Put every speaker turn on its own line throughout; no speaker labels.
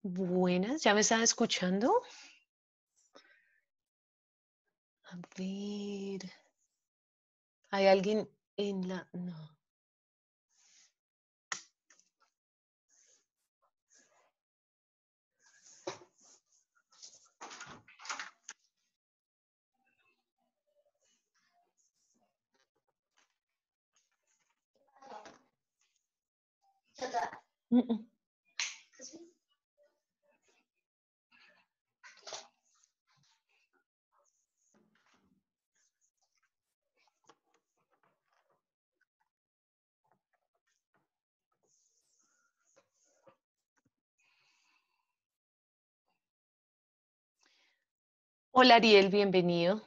Buenas, ¿ya me están escuchando? A ver, ¿hay alguien en la...? No. Mm, mm. Hola Ariel, bienvenido.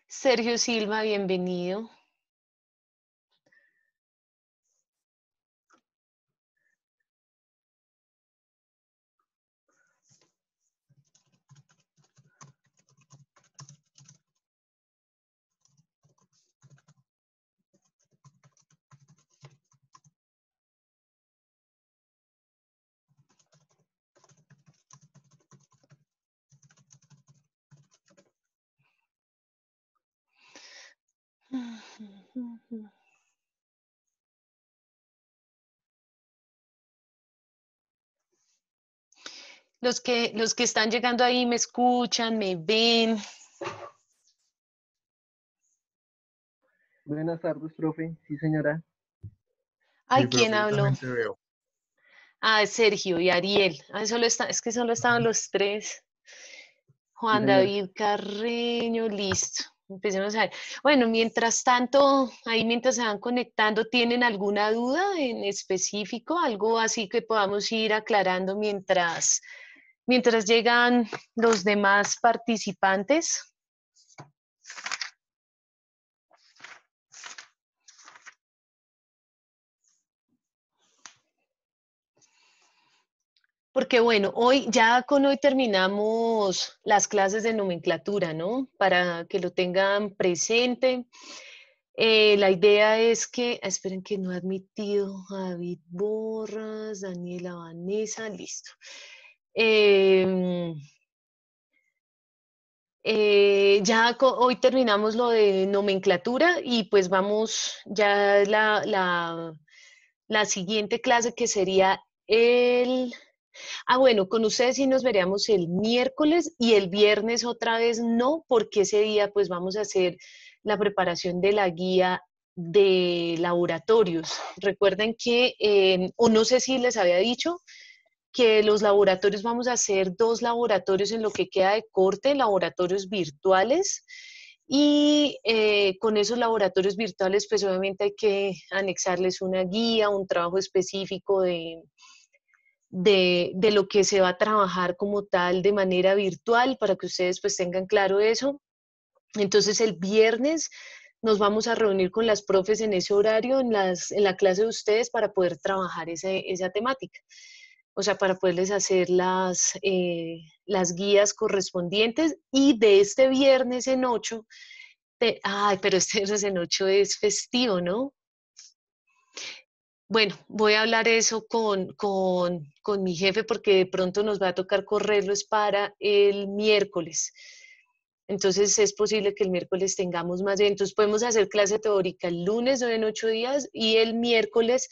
Sergio Silva, bienvenido. Los que están llegando ahí me escuchan, me ven.
Buenas tardes, profe. Sí, señora.
Ay,
Sí,
¿quién
profe, yo
habló?
también te veo.
Ah, es Sergio y Ariel. Ay, es que solo estaban los tres.
Sí,
Juan
señora.
David Carreño, listo. Empecemos a ver. Bueno, mientras tanto, ahí mientras se van conectando, ¿tienen alguna duda en específico? Algo así que podamos ir aclarando mientras llegan los demás participantes. Porque bueno, hoy terminamos las clases de nomenclatura, ¿no? Para que lo tengan presente. La idea es que, esperen que no he admitido a David Borras, Daniela Vanessa, listo. Em, hoy terminamos lo de nomenclatura y pues vamos ya la siguiente clase que sería el... Ah, bueno, con ustedes sí nos veríamos el miércoles y el viernes otra vez no, porque ese día pues vamos a hacer la preparación de la guía de laboratorios. Recuerden que, o no sé si les había dicho, que los laboratorios vamos a hacer 2 laboratorios en lo que queda de corte, laboratorios virtuales. Y con esos laboratorios virtuales, pues obviamente hay que anexarles una guía, un trabajo específico de lo que se va a trabajar como tal de manera virtual para que ustedes pues tengan claro eso. Entonces el viernes nos vamos a reunir con las profes en ese horario, en la clase de ustedes para poder trabajar esa temática. O sea, para poderles hacer las guías correspondientes y de este viernes en 8, ay, pero este viernes en 8 es festivo, ¿no? Bueno, voy a hablar eso con mi jefe porque de pronto nos va a tocar correrlos para el miércoles. Entonces es posible que el miércoles tengamos más eventos. Podemos hacer clase teórica el lunes o en 8 días y el miércoles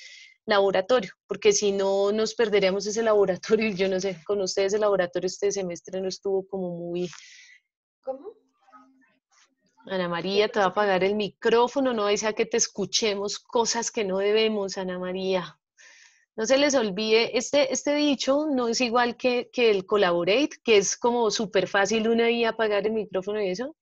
laboratorio, porque si no nos perderíamos ese laboratorio. Yo no sé, con ustedes el laboratorio este semestre no estuvo como muy...
¿Cómo?
Ana María, te va a apagar el micrófono, no desea que te escuchemos cosas que no debemos, Ana María. No se les olvide, este dicho no es igual que el collaborate, que es como súper fácil uno ahí apagar el micrófono y eso.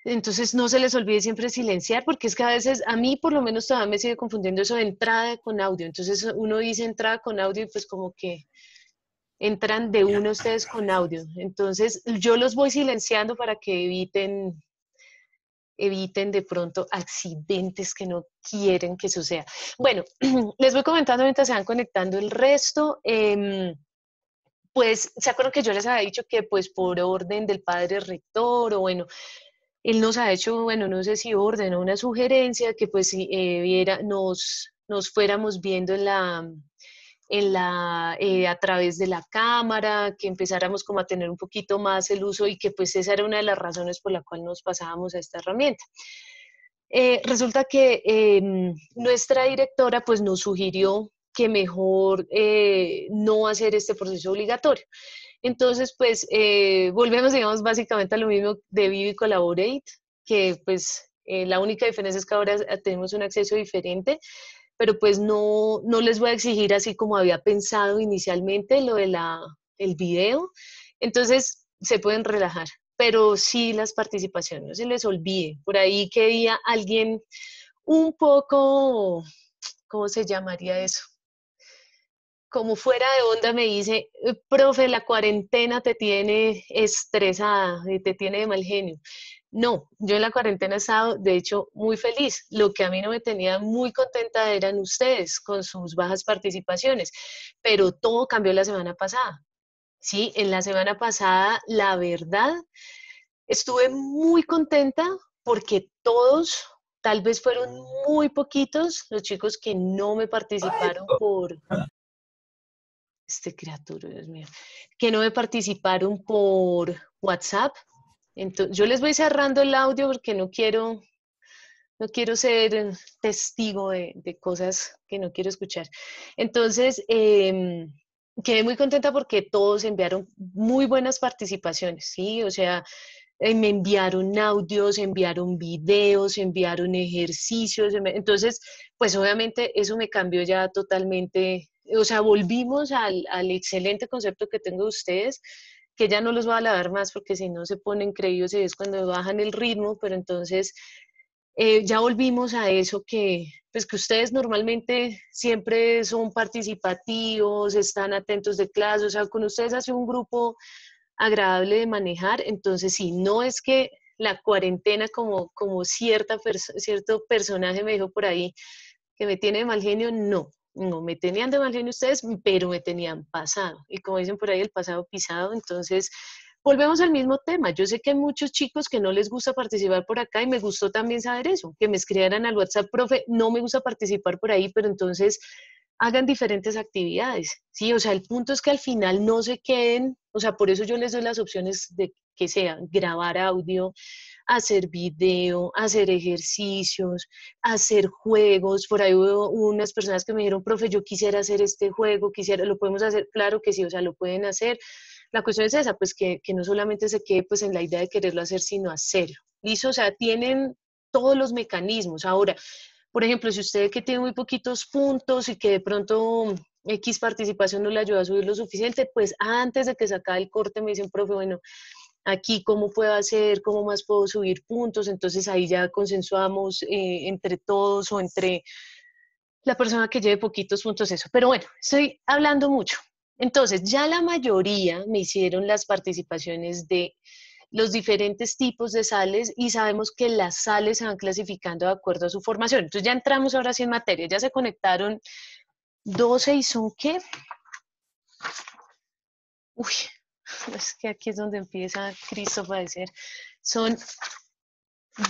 Entonces no se les olvide siempre silenciar, porque es que a veces, a mí por lo menos todavía me sigue confundiendo eso de entrada con audio. Entonces uno dice entrada con audio y pues como que entran de uno ustedes con audio. Entonces yo los voy silenciando para que eviten de pronto accidentes que no quieren que suceda. Bueno, les voy comentando mientras se van conectando el resto. Pues, ¿se acuerdan que yo les había dicho que pues por orden del padre rector o bueno, Él nos ha hecho, bueno, no sé si orden o una sugerencia que pues nos fuéramos viendo a través de la cámara, que empezáramos como a tener un poquito más el uso y que pues esa era una de las razones por la cual nos pasábamos a esta herramienta. Resulta que nuestra directora pues nos sugirió que mejor no hacer este proceso obligatorio. Entonces, pues volvemos, digamos, básicamente a lo mismo de Vivi Collaborate, que pues la única diferencia es que ahora tenemos un acceso diferente, pero pues no les voy a exigir así como había pensado inicialmente lo de el video. Entonces, se pueden relajar, pero sí las participaciones, no se les olvide. Por ahí que día alguien un poco, ¿cómo se llamaría eso? Como fuera de onda me dice, profe, la cuarentena te tiene estresada, te tiene de mal genio. No, yo en la cuarentena he estado, de hecho, muy feliz. Lo que a mí no me tenía muy contenta eran ustedes con sus bajas participaciones, pero todo cambió la semana pasada. Sí, en la semana pasada, la verdad, estuve muy contenta porque todos, tal vez fueron muy poquitos los chicos que no me participaron por criatura, Dios mío, que no me participaron por WhatsApp. Entonces, yo les voy cerrando el audio porque no quiero ser testigo de cosas que no quiero escuchar. Entonces, quedé muy contenta porque todos enviaron muy buenas participaciones, ¿sí? O sea, me enviaron audios, enviaron videos, enviaron ejercicios. Entonces, pues obviamente eso me cambió ya totalmente. O sea, volvimos al excelente concepto que tengo de ustedes, que ya no los voy a alabar más porque si no se ponen creídos y es cuando bajan el ritmo, pero entonces ya volvimos a eso pues que ustedes normalmente siempre son participativos, están atentos de clase, o sea, con ustedes hace un grupo agradable de manejar, entonces sí, no es que la cuarentena como cierto personaje me dijo por ahí que me tiene de mal genio, no me tenían de mal genio ustedes, pero me tenían pasado, y como dicen por ahí, el pasado pisado, entonces volvemos al mismo tema. Yo sé que hay muchos chicos que no les gusta participar por acá y me gustó también saber eso, que me escribieran al WhatsApp, profe, no me gusta participar por ahí, pero entonces hagan diferentes actividades, ¿sí? O sea, el punto es que al final no se queden, o sea, por eso yo les doy las opciones de que sean grabar audio, hacer video, hacer ejercicios, hacer juegos. Por ahí hubo unas personas que me dijeron, profe, yo quisiera hacer este juego, lo podemos hacer, claro que sí, o sea, lo pueden hacer. La cuestión es esa, pues que no solamente se quede pues en la idea de quererlo hacer, sino hacerlo. ¿Listo? O sea, tienen todos los mecanismos. Ahora, por ejemplo, si usted que tiene muy poquitos puntos y que de pronto X participación no le ayuda a subir lo suficiente, pues antes de que se acabe el corte me dicen, profe, bueno, aquí cómo puedo hacer, cómo más puedo subir puntos, entonces ahí ya consensuamos entre todos o entre la persona que lleve poquitos puntos eso. Pero bueno, estoy hablando mucho. Entonces, ya la mayoría me hicieron las participaciones de los diferentes tipos de sales y sabemos que las sales se van clasificando de acuerdo a su formación. Entonces ya entramos ahora sí en materia, ya se conectaron 12 y son ¿qué? Uy, es que aquí es donde empieza Cristo a padecer. Son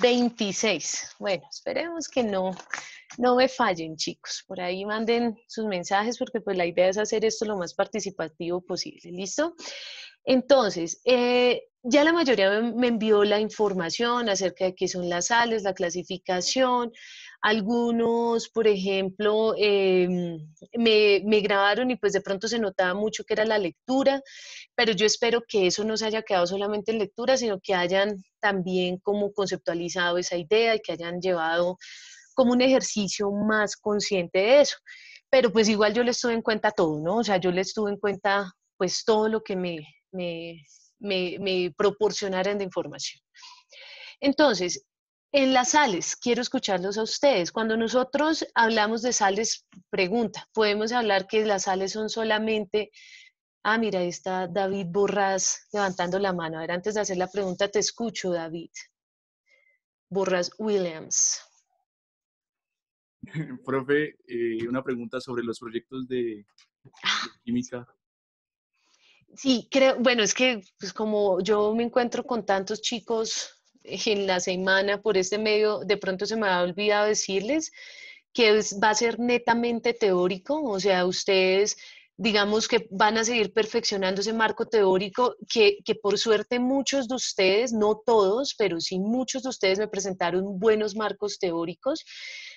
26. Bueno, esperemos que no me fallen, chicos. Por ahí manden sus mensajes porque pues la idea es hacer esto lo más participativo posible. ¿Listo? Entonces, ya la mayoría me envió la información acerca de qué son las sales, la clasificación. Algunos, por ejemplo, me grabaron y pues de pronto se notaba mucho que era la lectura, pero yo espero que eso no se haya quedado solamente en lectura, sino que hayan también como conceptualizado esa idea y que hayan llevado como un ejercicio más consciente de eso. Pero pues igual yo les tuve en cuenta todo, ¿no? O sea, yo les tuve en cuenta pues todo lo que me, me proporcionaran de información. Entonces, en las sales, quiero escucharlos a ustedes. Cuando nosotros hablamos de sales, pregunta, ¿podemos hablar que las sales son solamente... Ah, mira, ahí está David Borrás levantando la mano. A ver, antes de hacer la pregunta, te escucho, David. Borrás Williams.
Profe, una pregunta sobre los proyectos de química.
Sí, creo, bueno, es que pues como yo me encuentro con tantos chicos en la semana por este medio, de pronto se me ha olvidado decirles que va a ser netamente teórico, o sea, ustedes digamos que van a seguir perfeccionando ese marco teórico que por suerte muchos de ustedes, no todos, pero sí muchos de ustedes me presentaron buenos marcos teóricos.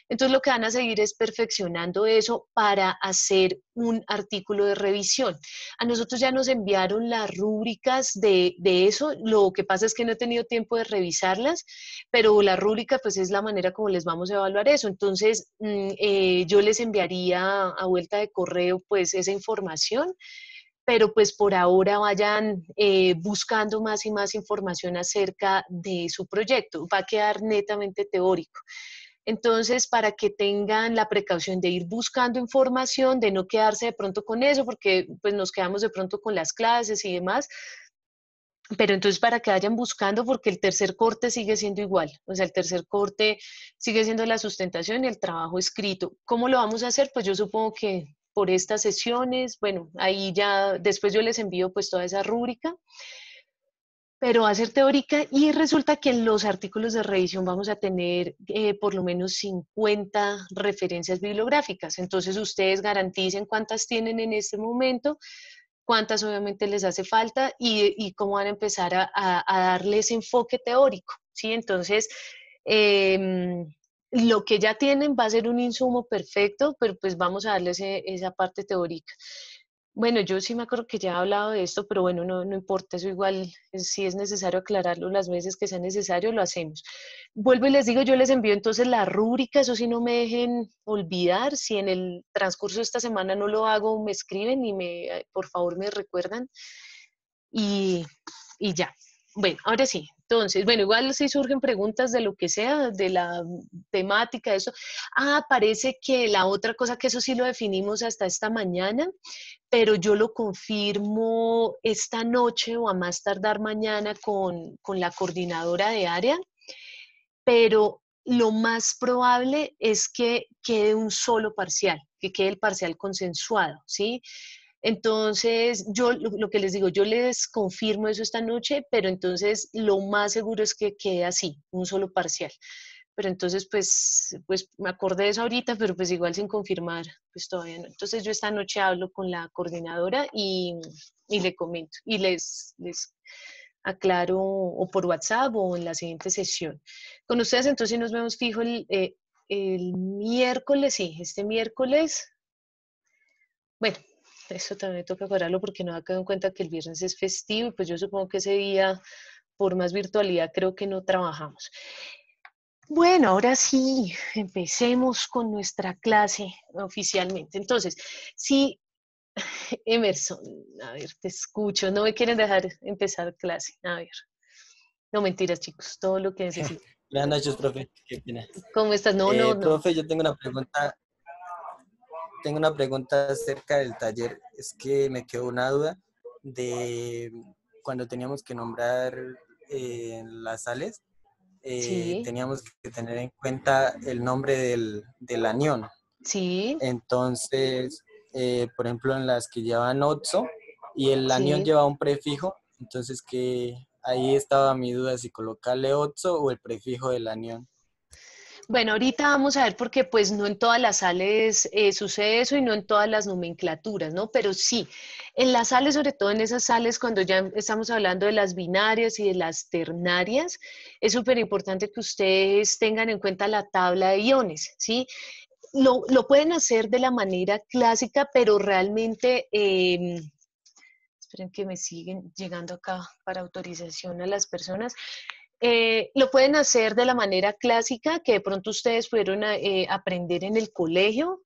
Entonces lo que van a seguir es perfeccionando eso para hacer un artículo de revisión. A nosotros ya nos enviaron las rúbricas de eso, lo que pasa es que no he tenido tiempo de revisarlas, pero la rúbrica pues es la manera como les vamos a evaluar eso. Entonces yo les enviaría a vuelta de correo pues esa información, pero pues por ahora vayan buscando más y más información acerca de su proyecto. Va a quedar netamente teórico. Entonces, para que tengan la precaución de ir buscando información, de no quedarse de pronto con eso, porque pues nos quedamos de pronto con las clases y demás, pero entonces para que vayan buscando, porque el tercer corte sigue siendo igual, o sea, el tercer corte sigue siendo la sustentación y el trabajo escrito. ¿Cómo lo vamos a hacer? Pues yo supongo que por estas sesiones, bueno, ahí ya después yo les envío pues toda esa rúbrica, pero va a ser teórica y resulta que en los artículos de revisión vamos a tener por lo menos 50 referencias bibliográficas. Entonces ustedes garanticen cuántas tienen en este momento, cuántas obviamente les hace falta y cómo van a empezar a darles enfoque teórico, ¿sí? Entonces, lo que ya tienen va a ser un insumo perfecto, pero pues vamos a darles esa parte teórica. Bueno, yo sí me acuerdo que ya he hablado de esto, pero bueno, no importa, eso igual, si es necesario aclararlo las veces que sea necesario, lo hacemos. Vuelvo y les digo, yo les envío entonces la rúbrica, eso sí no me dejen olvidar, si en el transcurso de esta semana no lo hago, me escriben y por favor me recuerdan y, y ya. Bueno, ahora sí, entonces, bueno, igual si surgen preguntas de lo que sea, de la temática, de eso. Ah, parece que la otra cosa, que eso sí lo definimos hasta esta mañana, pero yo lo confirmo esta noche o a más tardar mañana con la coordinadora de área, pero lo más probable es que quede un solo parcial, que quede el parcial consensuado, ¿sí? Entonces, yo lo que les digo, yo les confirmo eso esta noche, pero entonces lo más seguro es que quede así, un solo parcial. Pero entonces, pues me acordé de eso ahorita, pero pues igual sin confirmar, pues todavía no. Entonces yo esta noche hablo con la coordinadora y le comento y les aclaro o por WhatsApp o en la siguiente sesión. Con ustedes entonces nos vemos fijo el miércoles, sí, este miércoles. Bueno, eso también me toca aclararlo porque no ha quedado en cuenta que el viernes es festivo y pues yo supongo que ese día, por más virtualidad, creo que no trabajamos. Bueno, ahora sí, empecemos con nuestra clase oficialmente. Entonces, sí, Emerson, a ver, te escucho, no me quieren dejar empezar clase. A ver, no mentiras, chicos, todo lo que necesito.
Buenas noches, profe. ¿Qué opina?
¿Cómo estás? No, no, no.
Profe, yo tengo una pregunta. Tengo una pregunta acerca del taller. Es que me quedó una duda de cuando teníamos que nombrar las sales,
Sí,
teníamos que tener en cuenta el nombre del anión.
sí,
Entonces, por ejemplo, en las que llevan oxo y el anión
sí.
lleva un prefijo, entonces que ahí estaba mi duda si colocarle oxo o el prefijo del anión.
Bueno, ahorita vamos a ver porque pues no en todas las sales sucede eso y no en todas las nomenclaturas, ¿no? Pero sí, en las sales, sobre todo en esas sales, cuando ya estamos hablando de las binarias y de las ternarias, es súper importante que ustedes tengan en cuenta la tabla de iones, ¿sí? Lo pueden hacer de la manera clásica, pero realmente, esperen que me siguen llegando acá para autorización a las personas. Lo pueden hacer de la manera clásica que de pronto ustedes pudieron aprender en el colegio,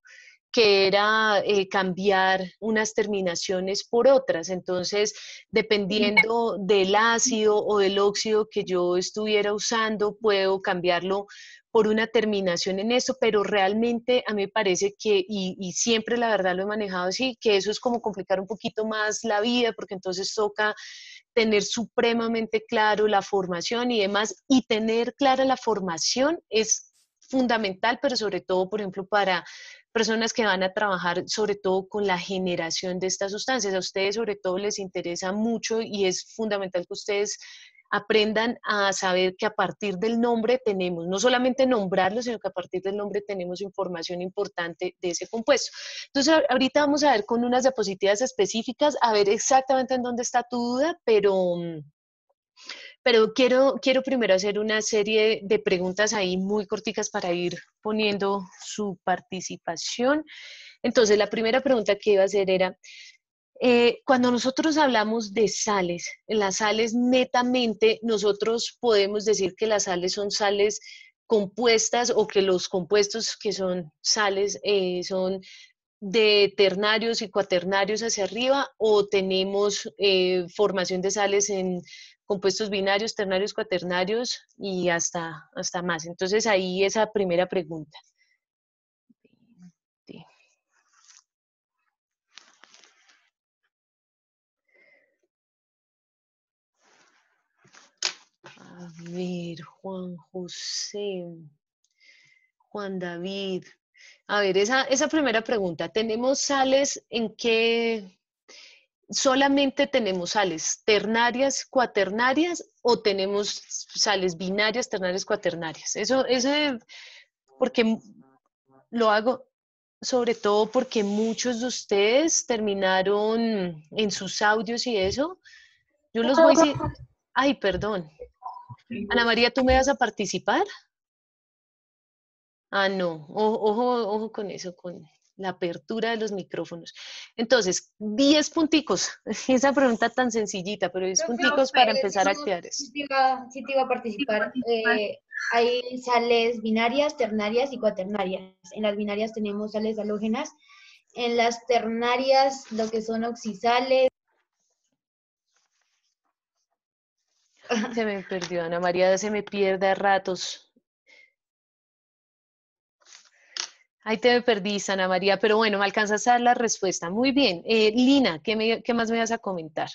que era cambiar unas terminaciones por otras. Entonces, dependiendo del ácido o del óxido que yo estuviera usando, puedo cambiarlo por una terminación en eso, pero realmente a mí me parece que, y siempre la verdad lo he manejado así, que eso es como complicar un poquito más la vida, porque entonces toca tener supremamente claro la formación y demás, y tener clara la formación es fundamental, pero sobre todo, por ejemplo, para personas que van a trabajar sobre todo con la generación de estas sustancias. A ustedes sobre todo les interesa mucho y es fundamental que ustedes aprendan a saber que a partir del nombre tenemos, no solamente nombrarlo, sino que a partir del nombre tenemos información importante de ese compuesto. Entonces, ahorita vamos a ver con unas diapositivas específicas, a ver exactamente en dónde está tu duda, pero quiero primero hacer una serie de preguntas ahí muy corticas para ir poniendo su participación. Entonces, la primera pregunta que iba a hacer era, cuando nosotros hablamos de sales, en las sales netamente nosotros podemos decir que las sales son sales compuestas o que los compuestos que son sales son de ternarios y cuaternarios hacia arriba, o tenemos formación de sales en compuestos binarios, ternarios, cuaternarios y hasta más. Entonces ahí esa primera pregunta. A ver, Juan José, Juan David. A ver, esa primera pregunta, ¿tenemos sales en qué? ¿Solamente tenemos sales ternarias, cuaternarias o tenemos sales binarias, ternarias, cuaternarias? Eso porque lo hago sobre todo porque muchos de ustedes terminaron en sus audios y eso. Yo los voy a decir, ay, perdón. Ana María, ¿tú me vas a participar? Ah, no, ojo con eso, con la apertura de los micrófonos. Entonces, 10 punticos, esa pregunta tan sencillita, pero 10 punticos para empezar a activar eso.
Sí te iba a participar. Hay sales binarias, ternarias y cuaternarias. En las binarias tenemos sales halógenas. En las ternarias, lo que son oxisales.
Se me perdió, Ana María, se me pierde a ratos. Ahí te perdiste, Ana María, pero bueno, me alcanzas a dar la respuesta. Muy bien. Lina, ¿qué más me vas a comentar?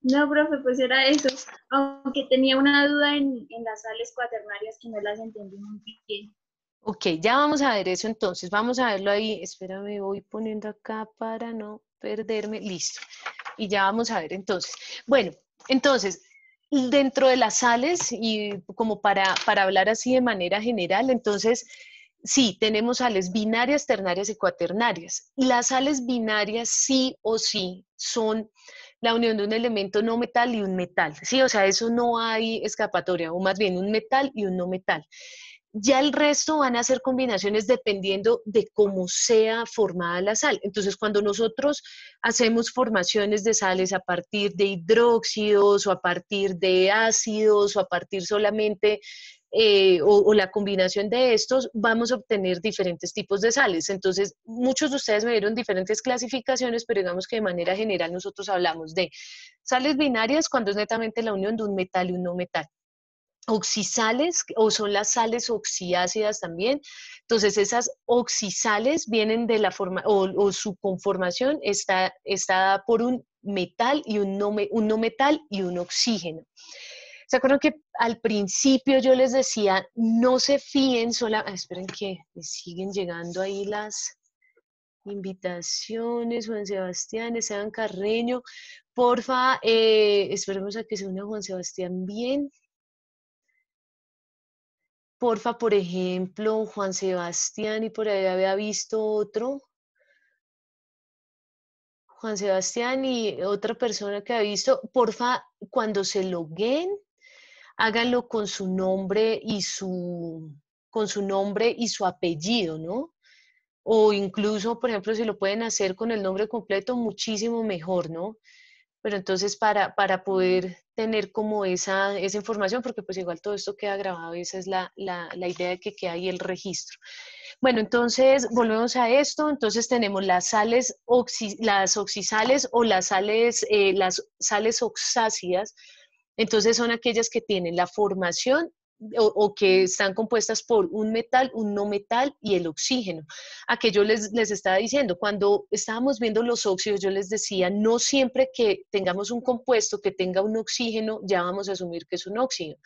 No, profe, pues era eso. Aunque tenía una duda en las sales cuaternarias que no las entendí muy bien.
Ok, ya vamos a ver eso entonces. Vamos a verlo ahí. Espérame, voy poniendo acá para no perderme. Listo. Y ya vamos a ver entonces. Bueno, entonces, dentro de las sales, y como para hablar así de manera general, entonces, sí, tenemos sales binarias, ternarias y cuaternarias. Las sales binarias sí o sí son la unión de un elemento no metal y un metal, ¿sí? O sea, eso no hay escapatoria, o más bien un metal y un no metal. Ya el resto van a ser combinaciones dependiendo de cómo sea formada la sal. Entonces, cuando nosotros hacemos formaciones de sales a partir de hidróxidos o a partir de ácidos o a partir solamente o la combinación de estos, vamos a obtener diferentes tipos de sales. Entonces, muchos de ustedes me dieron diferentes clasificaciones, pero digamos que de manera general nosotros hablamos de sales binarias cuando es netamente la unión de un metal y un no metal. Oxisales, o son las sales oxiácidas también. Entonces, esas oxisales vienen de la forma, o su conformación está dada por un metal y un no metal y un oxígeno. ¿Se acuerdan que al principio yo les decía, no se fíen esperen que me siguen llegando ahí las invitaciones, Juan Sebastián, Esteban Carreño, porfa, esperemos a que se una Juan Sebastián bien. Porfa, por ejemplo, Juan Sebastián, y por ahí había visto otro. Juan Sebastián y otra persona que había visto, porfa, cuando se logueen, háganlo con su nombre y su apellido, ¿no? O incluso, por ejemplo, si lo pueden hacer con el nombre completo, muchísimo mejor, ¿no? Pero entonces para poder tener como esa información, porque pues igual todo esto queda grabado, esa es la idea de que quede ahí el registro. Bueno, entonces volvemos a esto, entonces tenemos las sales, las oxisales o las sales oxácidas, entonces son aquellas que tienen la formación o que están compuestas por un metal, un no metal y el oxígeno. A que yo les estaba diciendo, cuando estábamos viendo los óxidos, yo les decía, no siempre que tengamos un compuesto que tenga un oxígeno, ya vamos a asumir que es un óxido.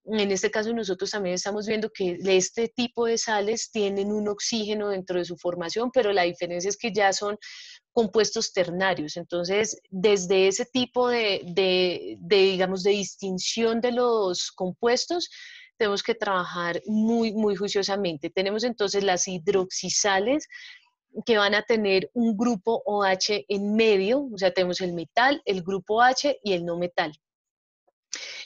En este caso nosotros también estamos viendo que este tipo de sales tienen un oxígeno dentro de su formación, pero la diferencia es que ya son compuestos ternarios. Entonces, desde ese tipo digamos, de distinción de los compuestos, tenemos que trabajar muy juiciosamente. Tenemos entonces las hidroxisales, que van a tener un grupo OH en medio, o sea, tenemos el metal, el grupo H y el no metal.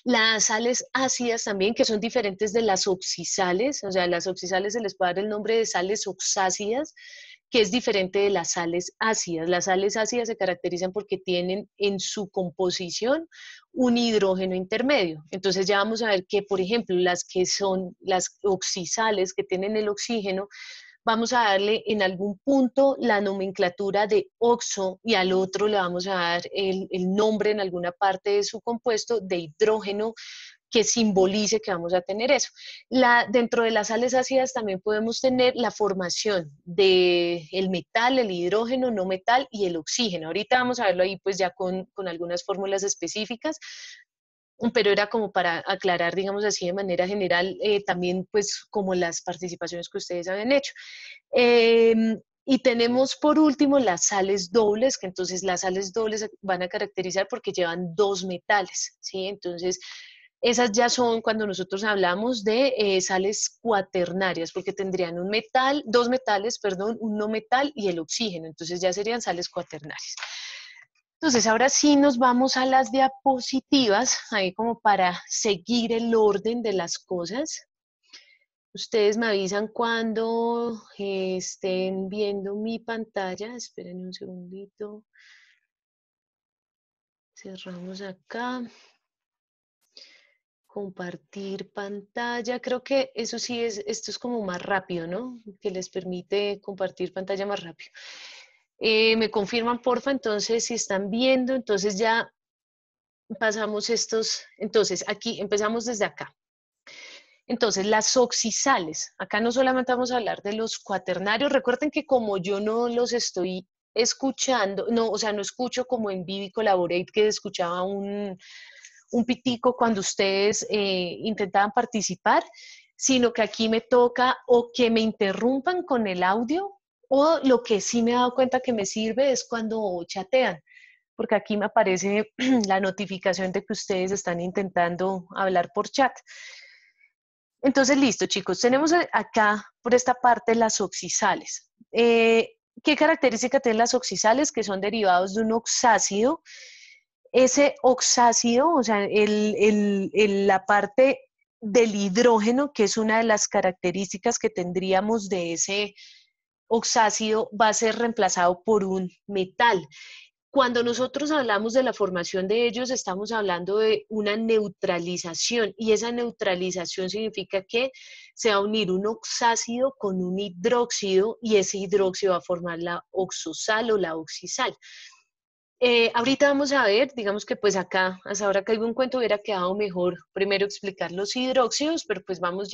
Las sales ácidas también, que son diferentes de las oxisales, o sea, las oxisales se les puede dar el nombre de sales oxácidas, que es diferente de las sales ácidas. Las sales ácidas se caracterizan porque tienen en su composición un hidrógeno intermedio. Entonces ya vamos a ver que, por ejemplo, las que son las oxisales, que tienen el oxígeno, vamos a darle en algún punto la nomenclatura de oxo y al otro le vamos a dar el nombre en alguna parte de su compuesto de hidrógeno que simbolice que vamos a tener eso. Dentro de las sales ácidas también podemos tener la formación del metal, el hidrógeno, no metal y el oxígeno. Ahorita vamos a verlo ahí pues ya con algunas fórmulas específicas, pero era como para aclarar, digamos así, de manera general, también pues como las participaciones que ustedes habían hecho. Y tenemos por último las sales dobles, que entonces las sales dobles van a caracterizar porque llevan dos metales, ¿sí? Entonces, esas ya son cuando nosotros hablamos de sales cuaternarias, porque tendrían un metal, dos metales, perdón, un no metal y el oxígeno, entonces ya serían sales cuaternarias. Entonces, ahora sí nos vamos a las diapositivas, ahí como para seguir el orden de las cosas. Ustedes me avisan cuando estén viendo mi pantalla. Esperen un segundito. Cerramos acá. Compartir pantalla. Creo que eso sí esto es como más rápido, ¿no? Que les permite compartir pantalla más rápido. Me confirman, porfa, entonces, si están viendo, entonces ya pasamos estos. Entonces, aquí empezamos desde acá. Entonces, las oxisales. Acá no solamente vamos a hablar de los cuaternarios. Recuerden que como yo no los estoy escuchando, no, o sea, no escucho como en Vivi Collaborate que escuchaba un pitico cuando ustedes intentaban participar, sino que aquí me toca o que me interrumpan con el audio, o lo que sí me he dado cuenta que me sirve es cuando chatean, porque aquí me aparece la notificación de que ustedes están intentando hablar por chat. Entonces, listo, chicos, tenemos acá por esta parte las oxisales. ¿Qué característica tienen las oxisales? Que son derivados de un oxácido. Ese oxácido, o sea, la parte del hidrógeno, que es una de las características que tendríamos de ese oxácido, va a ser reemplazado por un metal. Cuando nosotros hablamos de la formación de ellos, estamos hablando de una neutralización, y esa neutralización significa que se va a unir un oxácido con un hidróxido, y ese hidróxido va a formar la oxosal o la oxisal. Ahorita vamos a ver, digamos que pues acá, hasta ahora que hay un cuento, hubiera quedado mejor primero explicar los hidróxidos, pero pues vamos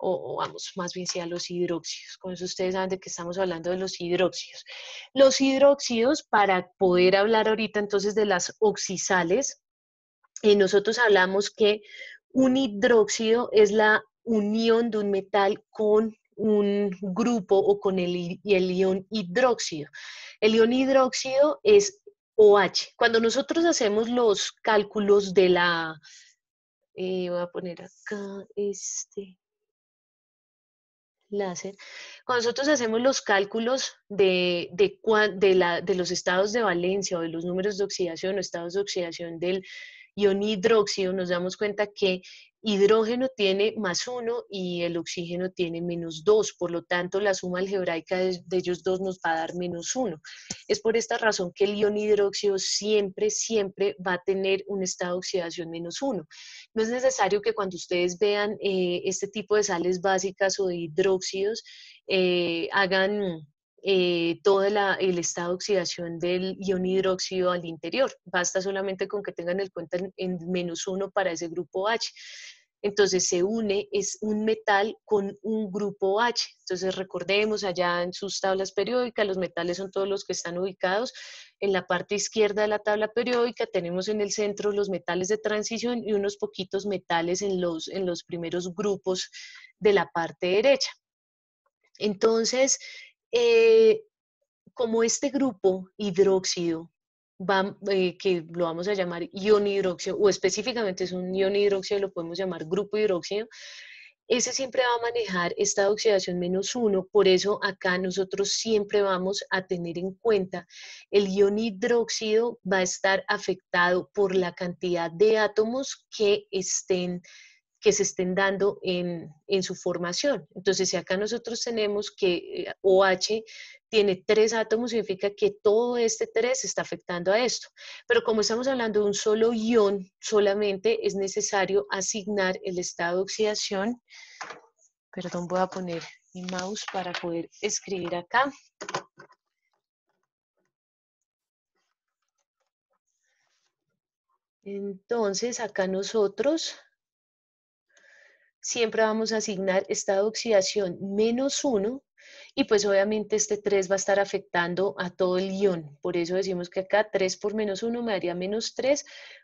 o vamos más bien sí a los hidróxidos. Con eso ustedes saben de que estamos hablando de los hidróxidos. Los hidróxidos, para poder hablar ahorita entonces de las oxisales, nosotros hablamos que un hidróxido es la unión de un metal con un grupo o con el ion hidróxido. El ion hidróxido es OH. Cuando nosotros hacemos los cálculos de la, voy a poner acá láser. Cuando nosotros hacemos los cálculos de los estados de valencia o de los números de oxidación o estados de oxidación del ion hidróxido, nos damos cuenta que hidrógeno tiene +1 y el oxígeno tiene -2, por lo tanto la suma algebraica de ellos dos nos va a dar -1. Es por esta razón que el ion hidróxido siempre va a tener un estado de oxidación -1. No es necesario que cuando ustedes vean este tipo de sales básicas o de hidróxidos hagan todo el estado de oxidación del ion hidróxido al interior. Basta solamente con que tengan el cuenta en -1 para ese grupo H. entonces se une, es un metal con un grupo H. Entonces recordemos allá en sus tablas periódicas, los metales son todos los que están ubicados en la parte izquierda de la tabla periódica, tenemos en el centro los metales de transición y unos poquitos metales en los primeros grupos de la parte derecha. Entonces, como este grupo hidróxido, que lo vamos a llamar ion hidróxido, o específicamente es un ion hidróxido, lo podemos llamar grupo hidróxido, ese siempre va a manejar esta oxidación -1, por eso acá nosotros siempre vamos a tener en cuenta el ion hidróxido va a estar afectado por la cantidad de átomos que se estén dando en su formación. Entonces, si acá nosotros tenemos que OH tiene 3 átomos, significa que todo este 3 está afectando a esto. Pero como estamos hablando de un solo ion, solamente es necesario asignar el estado de oxidación. Perdón, voy a poner mi mouse para poder escribir acá. Entonces, acá nosotros siempre vamos a asignar estado de oxidación -1 y pues obviamente este 3 va a estar afectando a todo el ion. Por eso decimos que acá 3 por -1 me daría -3.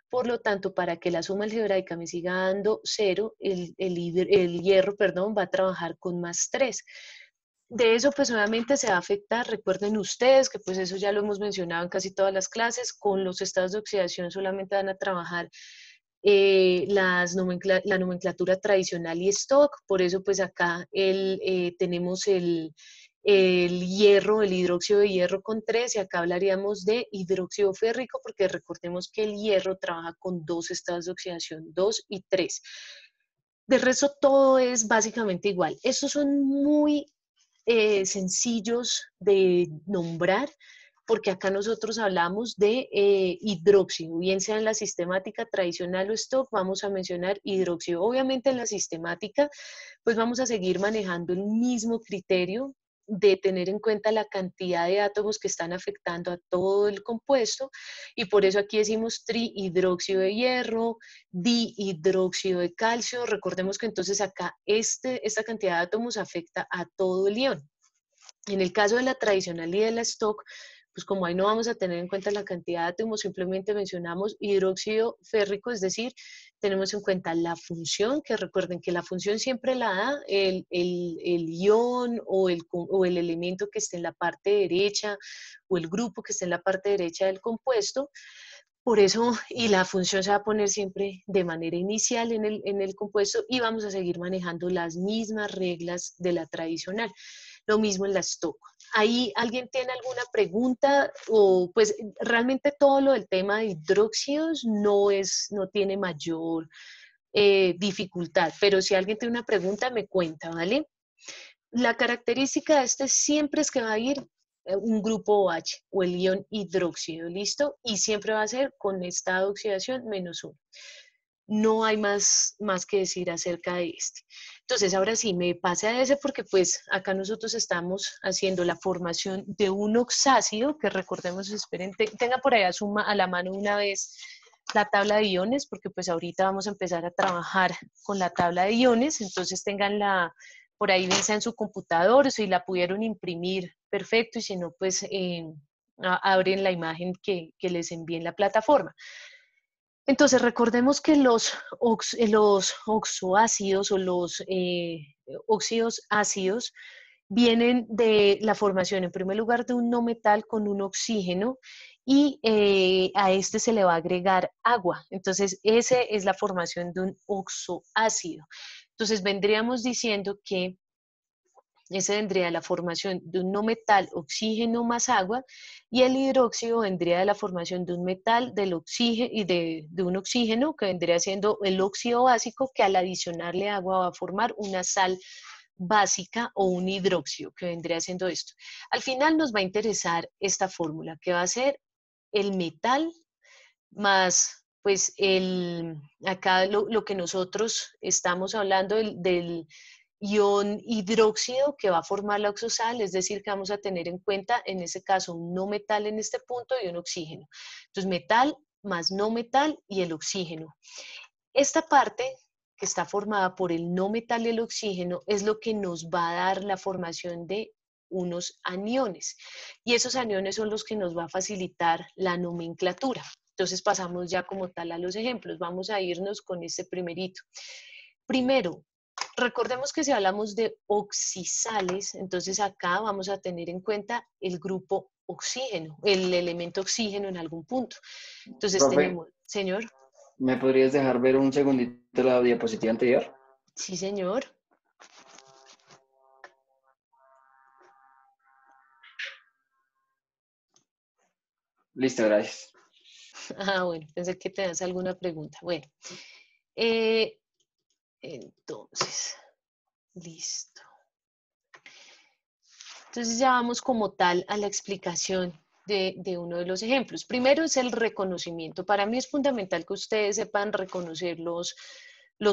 Por lo tanto, para que la suma algebraica me siga dando 0, el hierro, perdón, va a trabajar con +3. De eso pues obviamente se va a afectar, recuerden ustedes que pues eso ya lo hemos mencionado en casi todas las clases, con los estados de oxidación solamente van a trabajar la nomenclatura tradicional y stock, por eso pues acá tenemos el hierro, el hidróxido de hierro con 3, y acá hablaríamos de hidróxido férrico, porque recordemos que el hierro trabaja con 2 estados de oxidación, 2 y 3. De resto todo es básicamente igual. Estos son muy sencillos de nombrar, porque acá nosotros hablamos de hidróxido, bien sea en la sistemática tradicional o stock, vamos a mencionar hidróxido. Obviamente en la sistemática, pues vamos a seguir manejando el mismo criterio de tener en cuenta la cantidad de átomos que están afectando a todo el compuesto, y por eso aquí decimos trihidróxido de hierro, dihidróxido de calcio. Recordemos que entonces acá esta cantidad de átomos afecta a todo el ion. En el caso de la tradicional y de la stock, pues como ahí no vamos a tener en cuenta la cantidad de átomos, simplemente mencionamos hidróxido férrico, es decir, tenemos en cuenta la función, que recuerden que la función siempre la da el ion o el elemento que esté en la parte derecha o el grupo que esté en la parte derecha del compuesto. Por eso, y la función se va a poner siempre de manera inicial en el compuesto, y vamos a seguir manejando las mismas reglas de la tradicional. Lo mismo en la stock. ¿Ahí alguien tiene alguna pregunta? O pues realmente todo lo del tema de hidróxidos no tiene mayor dificultad, pero si alguien tiene una pregunta me cuenta, ¿vale? La característica de este siempre es que va a ir un grupo OH o el ion hidróxido, ¿listo? Y siempre va a ser con estado de oxidación -1. No hay más que decir acerca de este. Entonces, ahora sí, me pase a ese porque pues acá nosotros estamos haciendo la formación de un oxácido, que recordemos, esperen, tenga por ahí a la mano una vez la tabla de iones, porque pues ahorita vamos a empezar a trabajar con la tabla de iones, entonces tenganla por ahí, bien sea en su computador, si la pudieron imprimir, perfecto, y si no, pues abren la imagen que les envíe en la plataforma. Entonces, recordemos que los oxoácidos o los óxidos ácidos vienen de la formación, en primer lugar, de un no metal con un oxígeno, y a este se le va a agregar agua. Entonces, esa es la formación de un oxoácido. Entonces, vendríamos diciendo que ese vendría de la formación de un no metal, oxígeno más agua, y el hidróxido vendría de la formación de un metal, del oxígeno y de un oxígeno, que vendría siendo el óxido básico, que al adicionarle agua va a formar una sal básica o un hidróxido, que vendría siendo esto. Al final nos va a interesar esta fórmula, que va a ser el metal más, pues, acá lo que nosotros estamos hablando del ion hidróxido que va a formar la oxosal, es decir, que vamos a tener en cuenta en este caso un no metal en este punto y un oxígeno. Entonces, metal más no metal y el oxígeno. Esta parte que está formada por el no metal y el oxígeno, es lo que nos va a dar la formación de unos aniones. Y esos aniones son los que nos va a facilitar la nomenclatura. Entonces pasamos ya como tal a los ejemplos. Vamos a irnos con este primerito. Primero, recordemos que si hablamos de oxisales, entonces acá vamos a tener en cuenta el grupo oxígeno, el elemento oxígeno en algún punto. Entonces
Profe,
tenemos, señor.
¿me podrías dejar ver un segundito la diapositiva anterior?
Sí, señor.
Listo, gracias.
Ah, bueno, pensé que tenías alguna pregunta. Bueno, entonces, listo. Entonces ya vamos como tal a la explicación de uno de los ejemplos. Primero es el reconocimiento. Para mí es fundamental que ustedes sepan reconocer los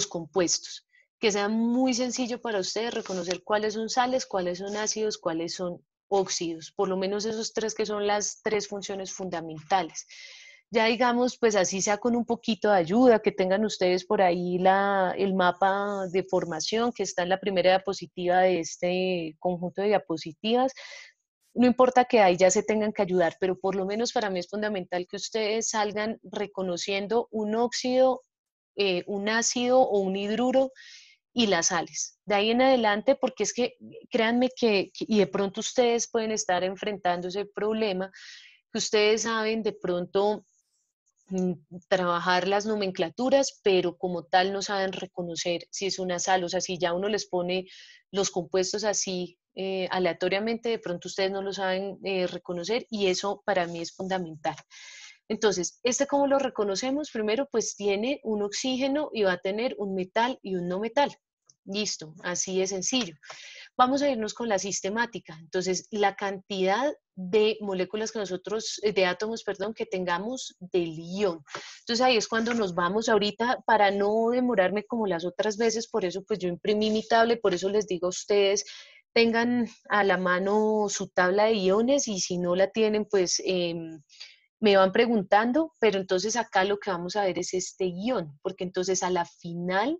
compuestos, que sea muy sencillo para ustedes reconocer cuáles son sales, cuáles son ácidos, cuáles son óxidos, por lo menos esos tres que son las tres funciones fundamentales. Ya digamos, pues así sea con un poquito de ayuda, que tengan ustedes por ahí el mapa de formación que está en la primera diapositiva de este conjunto de diapositivas. No importa que ahí ya se tengan que ayudar, pero por lo menos para mí es fundamental que ustedes salgan reconociendo un óxido, un ácido o un hidruro y las sales. De ahí en adelante, porque es que créanme y de pronto ustedes pueden estar enfrentando ese problema, que ustedes saben de pronto trabajar las nomenclaturas, pero como tal no saben reconocer si es una sal, o sea, si ya uno les pone los compuestos así aleatoriamente, de pronto ustedes no lo saben reconocer y eso para mí es fundamental. Entonces, ¿cómo lo reconocemos? Primero, pues tiene un oxígeno y va a tener un metal y un no metal. Listo, así de sencillo. Vamos a irnos con la sistemática. Entonces, la cantidad de moléculas que nosotros, de átomos, perdón, que tengamos del ion. Entonces, ahí es cuando nos vamos ahorita, para no demorarme como las otras veces, por eso pues yo imprimí mi tabla y por eso les digo a ustedes, tengan a la mano su tabla de iones y si no la tienen, pues me van preguntando, pero entonces acá lo que vamos a ver es este ion, porque entonces a la final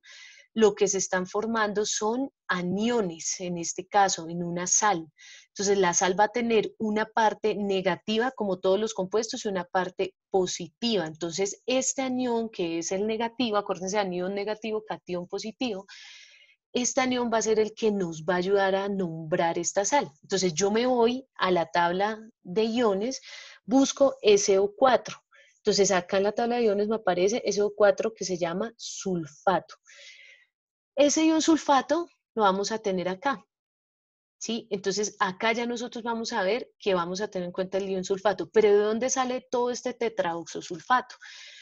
lo que se están formando son aniones, en este caso, en una sal. Entonces la sal va a tener una parte negativa, como todos los compuestos, y una parte positiva. Entonces este anión, que es el negativo, acuérdense, anión negativo, catión positivo, este anión va a ser el que nos va a ayudar a nombrar esta sal. Entonces yo me voy a la tabla de iones, busco SO4. Entonces acá en la tabla de iones me aparece SO4 que se llama sulfato. Ese ion sulfato lo vamos a tener acá, ¿sí? Entonces acá ya nosotros vamos a ver que vamos a tener en cuenta el ion sulfato, pero ¿de dónde sale todo este tetraoxosulfato?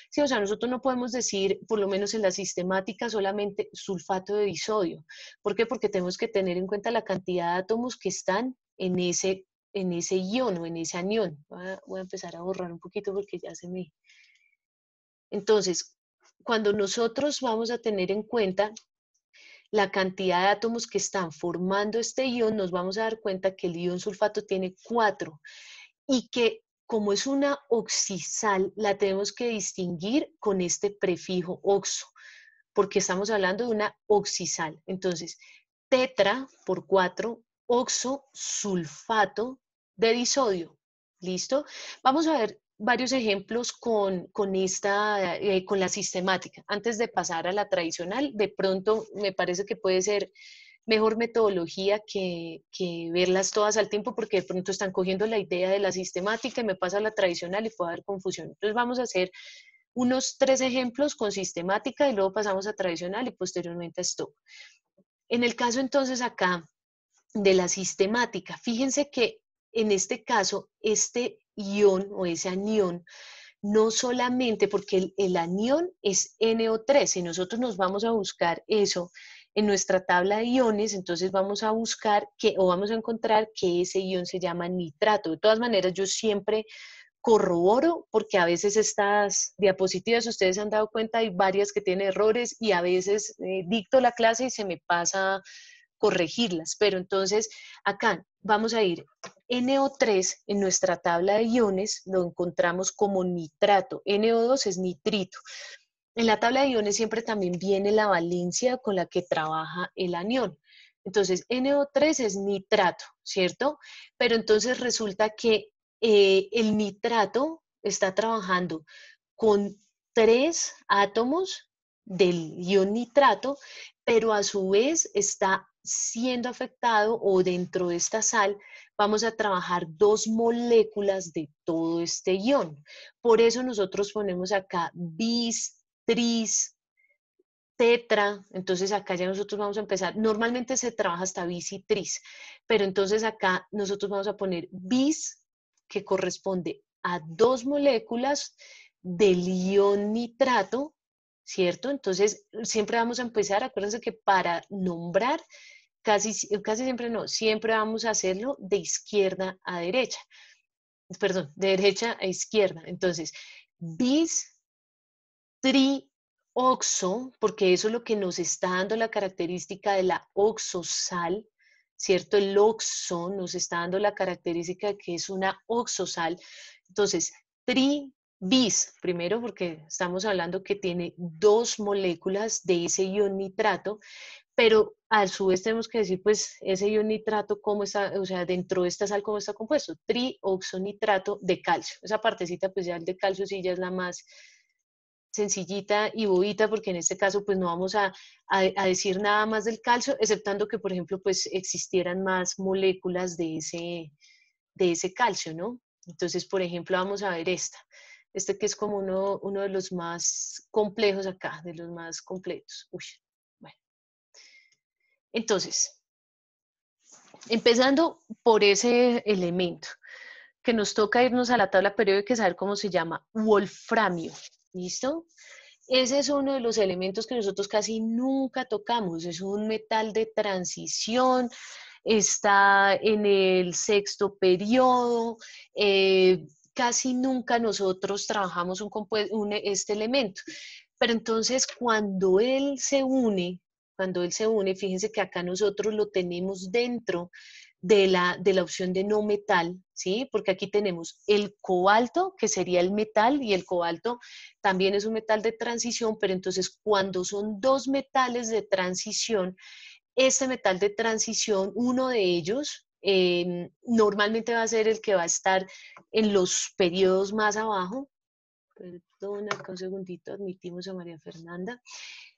Sí, o sea, nosotros no podemos decir, por lo menos en la sistemática, solamente sulfato de disodio. ¿Por qué? Porque tenemos que tener en cuenta la cantidad de átomos que están en ese ion o en ese anión. Voy a empezar a borrar un poquito porque ya se me... Entonces, cuando nosotros vamos a tener en cuenta la cantidad de átomos que están formando este ion, nos vamos a dar cuenta que el ion sulfato tiene 4 y que como es una oxisal, la tenemos que distinguir con este prefijo oxo, porque estamos hablando de una oxisal. Entonces, tetra por 4, oxo sulfato de disodio. ¿Listo? Vamos a ver varios ejemplos con la sistemática. Antes de pasar a la tradicional, de pronto me parece que puede ser mejor metodología que verlas todas al tiempo, porque de pronto están cogiendo la idea de la sistemática y me pasa a la tradicional y puede haber confusión. Entonces vamos a hacer unos 3 ejemplos con sistemática y luego pasamos a tradicional y posteriormente a stop. En el caso entonces acá de la sistemática, fíjense que en este caso, este ion o ese anión, no solamente porque el anión es NO3, si nosotros nos vamos a buscar eso en nuestra tabla de iones, entonces vamos a buscar o vamos a encontrar que ese ion se llama nitrato. De todas maneras, yo siempre corroboro porque a veces estas diapositivas, ustedes se han dado cuenta, hay varias que tienen errores y a veces dicto la clase y se me pasa corregirlas, pero entonces acá vamos a ir NO3 en nuestra tabla de iones, lo encontramos como nitrato, NO2 es nitrito. En la tabla de iones siempre también viene la valencia con la que trabaja el anión. Entonces, NO3 es nitrato, ¿cierto? Pero entonces resulta que el nitrato está trabajando con 3 átomos del ion nitrato, pero a su vez está siendo afectado, o dentro de esta sal vamos a trabajar 2 moléculas de todo este ion. Por eso nosotros ponemos acá bis, tris, tetra. Entonces acá ya nosotros vamos a empezar. Normalmente se trabaja hasta bis y tris, pero entonces acá nosotros vamos a poner bis, que corresponde a 2 moléculas del ion nitrato, ¿cierto? Entonces siempre vamos a empezar, acuérdense que para nombrar, casi siempre no, siempre vamos a hacerlo de izquierda a derecha. Perdón, de derecha a izquierda. Entonces, bis, trioxo, porque eso es lo que nos está dando la característica de la oxosal, ¿cierto? El oxo nos está dando la característica de que es una oxosal. Entonces, bis, primero porque estamos hablando que tiene 2 moléculas de ese ion nitrato, pero a su vez tenemos que decir, pues, ese ion nitrato, cómo está, o sea, dentro de esta sal, cómo está compuesto. Trioxonitrato de calcio. Esa partecita, pues ya el de calcio sí ya es la más sencillita y bobita, porque en este caso, pues no vamos a decir nada más del calcio, exceptando que, por ejemplo, pues existieran más moléculas de ese calcio, ¿no? Entonces, por ejemplo, vamos a ver este que es como uno de los más complejos acá, de los más completos. Uy, bueno. Entonces, empezando por ese elemento, que nos toca irnos a la tabla periódica y saber cómo se llama, wolframio, ¿listo? Ese es uno de los elementos que nosotros casi nunca tocamos, es un metal de transición, está en el 6º periodo, casi nunca nosotros trabajamos este elemento, pero entonces cuando él se une, fíjense que acá nosotros lo tenemos dentro de la opción de no metal, ¿sí? Porque aquí tenemos el cobalto, que sería el metal, y el cobalto también es un metal de transición, pero entonces cuando son 2 metales de transición, este metal de transición, uno de ellos, normalmente va a ser el que va a estar en los periodos más abajo. Perdona, acá un segundito, admitimos a María Fernanda.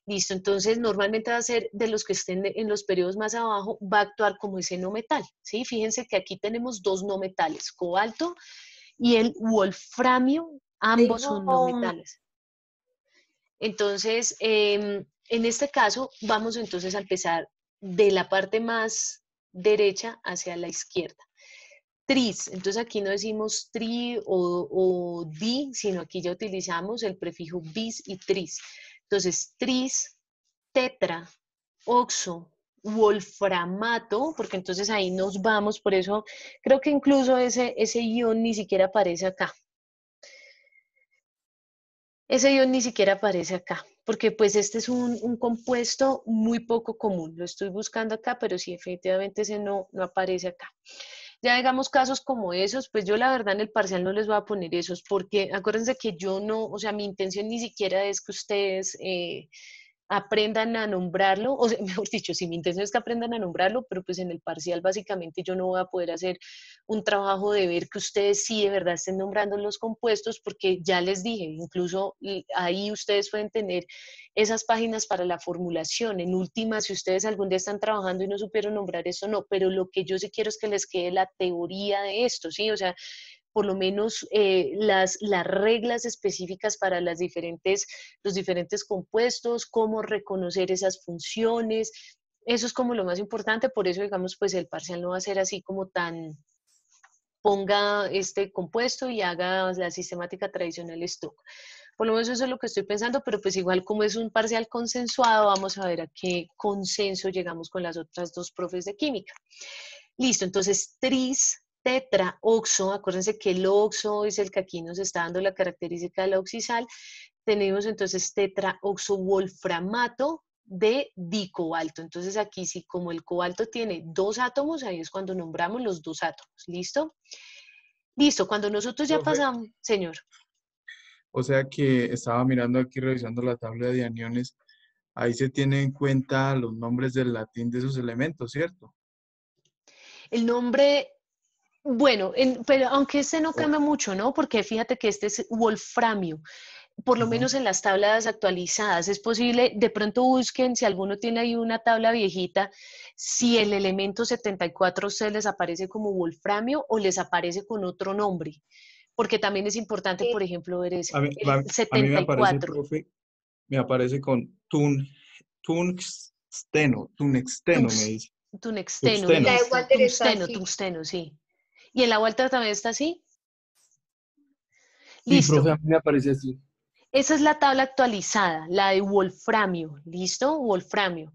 Listo, entonces normalmente va a ser de los que estén en los periodos más abajo, va a actuar como ese no metal, ¿sí? Fíjense que aquí tenemos 2 no metales, cobalto y el wolframio, ambos son no metales. Entonces, en este caso, vamos entonces a empezar de la parte más derecha hacia la izquierda. Tris, entonces aquí no decimos tri o di, sino aquí ya utilizamos el prefijo bis y tris. Entonces, tris, tetra, oxo, wolframato, porque entonces ahí nos vamos, por eso creo que incluso ese ion ni siquiera aparece acá. Ese ion ni siquiera aparece acá, porque pues este es un compuesto muy poco común. Lo estoy buscando acá, pero sí, efectivamente ese no aparece acá. Ya digamos casos como esos, pues yo la verdad en el parcial no les voy a poner esos, porque acuérdense que yo no, o sea, mi intención ni siquiera es que ustedes aprendan a nombrarlo, o sea, mejor dicho, si mi intención es que aprendan a nombrarlo, pero pues en el parcial básicamente yo no voy a poder hacer un trabajo de ver que ustedes sí de verdad estén nombrando los compuestos, porque ya les dije, incluso ahí ustedes pueden tener esas páginas para la formulación. En última, si ustedes algún día están trabajando y no supieron nombrar eso, no, pero lo que yo sí quiero es que les quede la teoría de esto, ¿sí? O sea, por lo menos las reglas específicas para los diferentes compuestos, cómo reconocer esas funciones. Eso es como lo más importante, por eso, digamos, pues el parcial no va a ser así como tan, ponga este compuesto y haga la sistemática tradicional stock. Por lo menos eso es lo que estoy pensando, pero pues igual como es un parcial consensuado, vamos a ver a qué consenso llegamos con las otras 2 profes de química. Listo, entonces tris, tetra, oxo, acuérdense que el oxo es el que aquí nos está dando la característica de la oxisal. Tenemos entonces tetra, oxo, wolframato de dicobalto. Entonces aquí sí, como el cobalto tiene 2 átomos, ahí es cuando nombramos los 2 átomos. ¿Listo? Listo, cuando nosotros ya pasamos, señor.
O sea que estaba mirando aquí, revisando la tabla de aniones. Ahí se tienen en cuenta los nombres del latín de esos elementos, ¿cierto?
El nombre, bueno, pero aunque este no
O-
cambia mucho, ¿no? Porque fíjate que este es wolframio. Por lo
Ajá.
menos en las tablas actualizadas. Es posible, de pronto busquen, si alguno tiene ahí una tabla viejita, si el elemento 74 a ustedes les aparece como wolframio o les aparece con otro nombre, porque también es importante, por ejemplo, ver ese, el
A mí me
setenta y
aparece,
cuatro
profe, me aparece con tunexteno, me
tux,
dice.
tunexteno,
Y la
Tuxteno.
de
listo,
Walter está
tungsteno,
así.
tungsteno, sí. ¿Y en la vuelta también está así?
Sí, profe, a
Listo.
mí me aparece así.
Esa es la tabla actualizada, la de wolframio, ¿listo? Wolframio.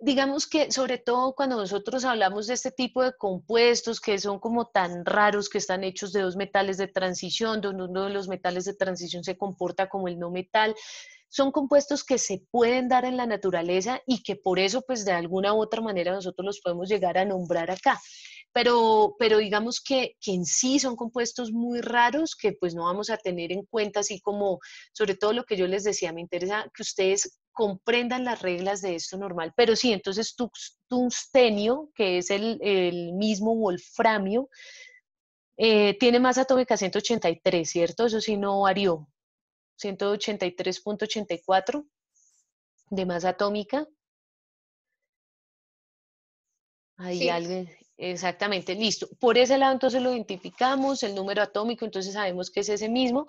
Digamos que sobre todo cuando nosotros hablamos de este tipo de compuestos que son como tan raros, que están hechos de dos metales de transición, donde uno de los metales de transición se comporta como el no metal, son compuestos que se pueden dar en la naturaleza y que por eso pues de alguna u otra manera nosotros los podemos llegar a nombrar acá. Pero digamos que en sí son compuestos muy raros que pues no vamos a tener en cuenta, así como sobre todo lo que yo les decía, me interesa que ustedes comprendan las reglas de esto normal. Pero sí, entonces tungstenio, que es el mismo wolframio, tiene masa atómica 183, ¿cierto? Eso sí no varió. 183,84 de masa atómica. Hay
Sí.
alguien, exactamente, listo. Por ese lado entonces lo identificamos, el número atómico, entonces sabemos que es ese mismo,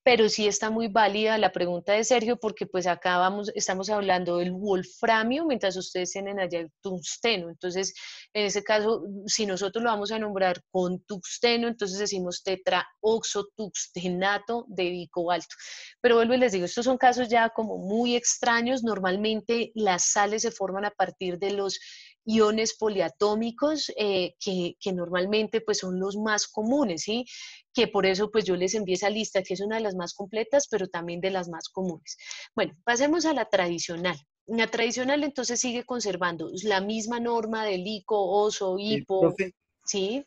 pero sí está muy válida la pregunta de Sergio porque pues acá estamos hablando del wolframio, mientras ustedes tienen allá el tungsteno. Entonces, en ese caso, si nosotros lo vamos a nombrar con tungsteno, entonces decimos tetraoxotuxtenato de cobalto. Pero vuelvo y les digo, estos son casos ya como muy extraños. Normalmente las sales se forman a partir de los iones poliatómicos que normalmente pues son los más comunes, ¿sí? Que por eso pues yo les envié esa lista, que es una de las más completas, pero también de las más comunes. Bueno, pasemos a la tradicional. La tradicional entonces sigue conservando la misma norma del ICO, OSO, HIPO,
Profe,
¿sí?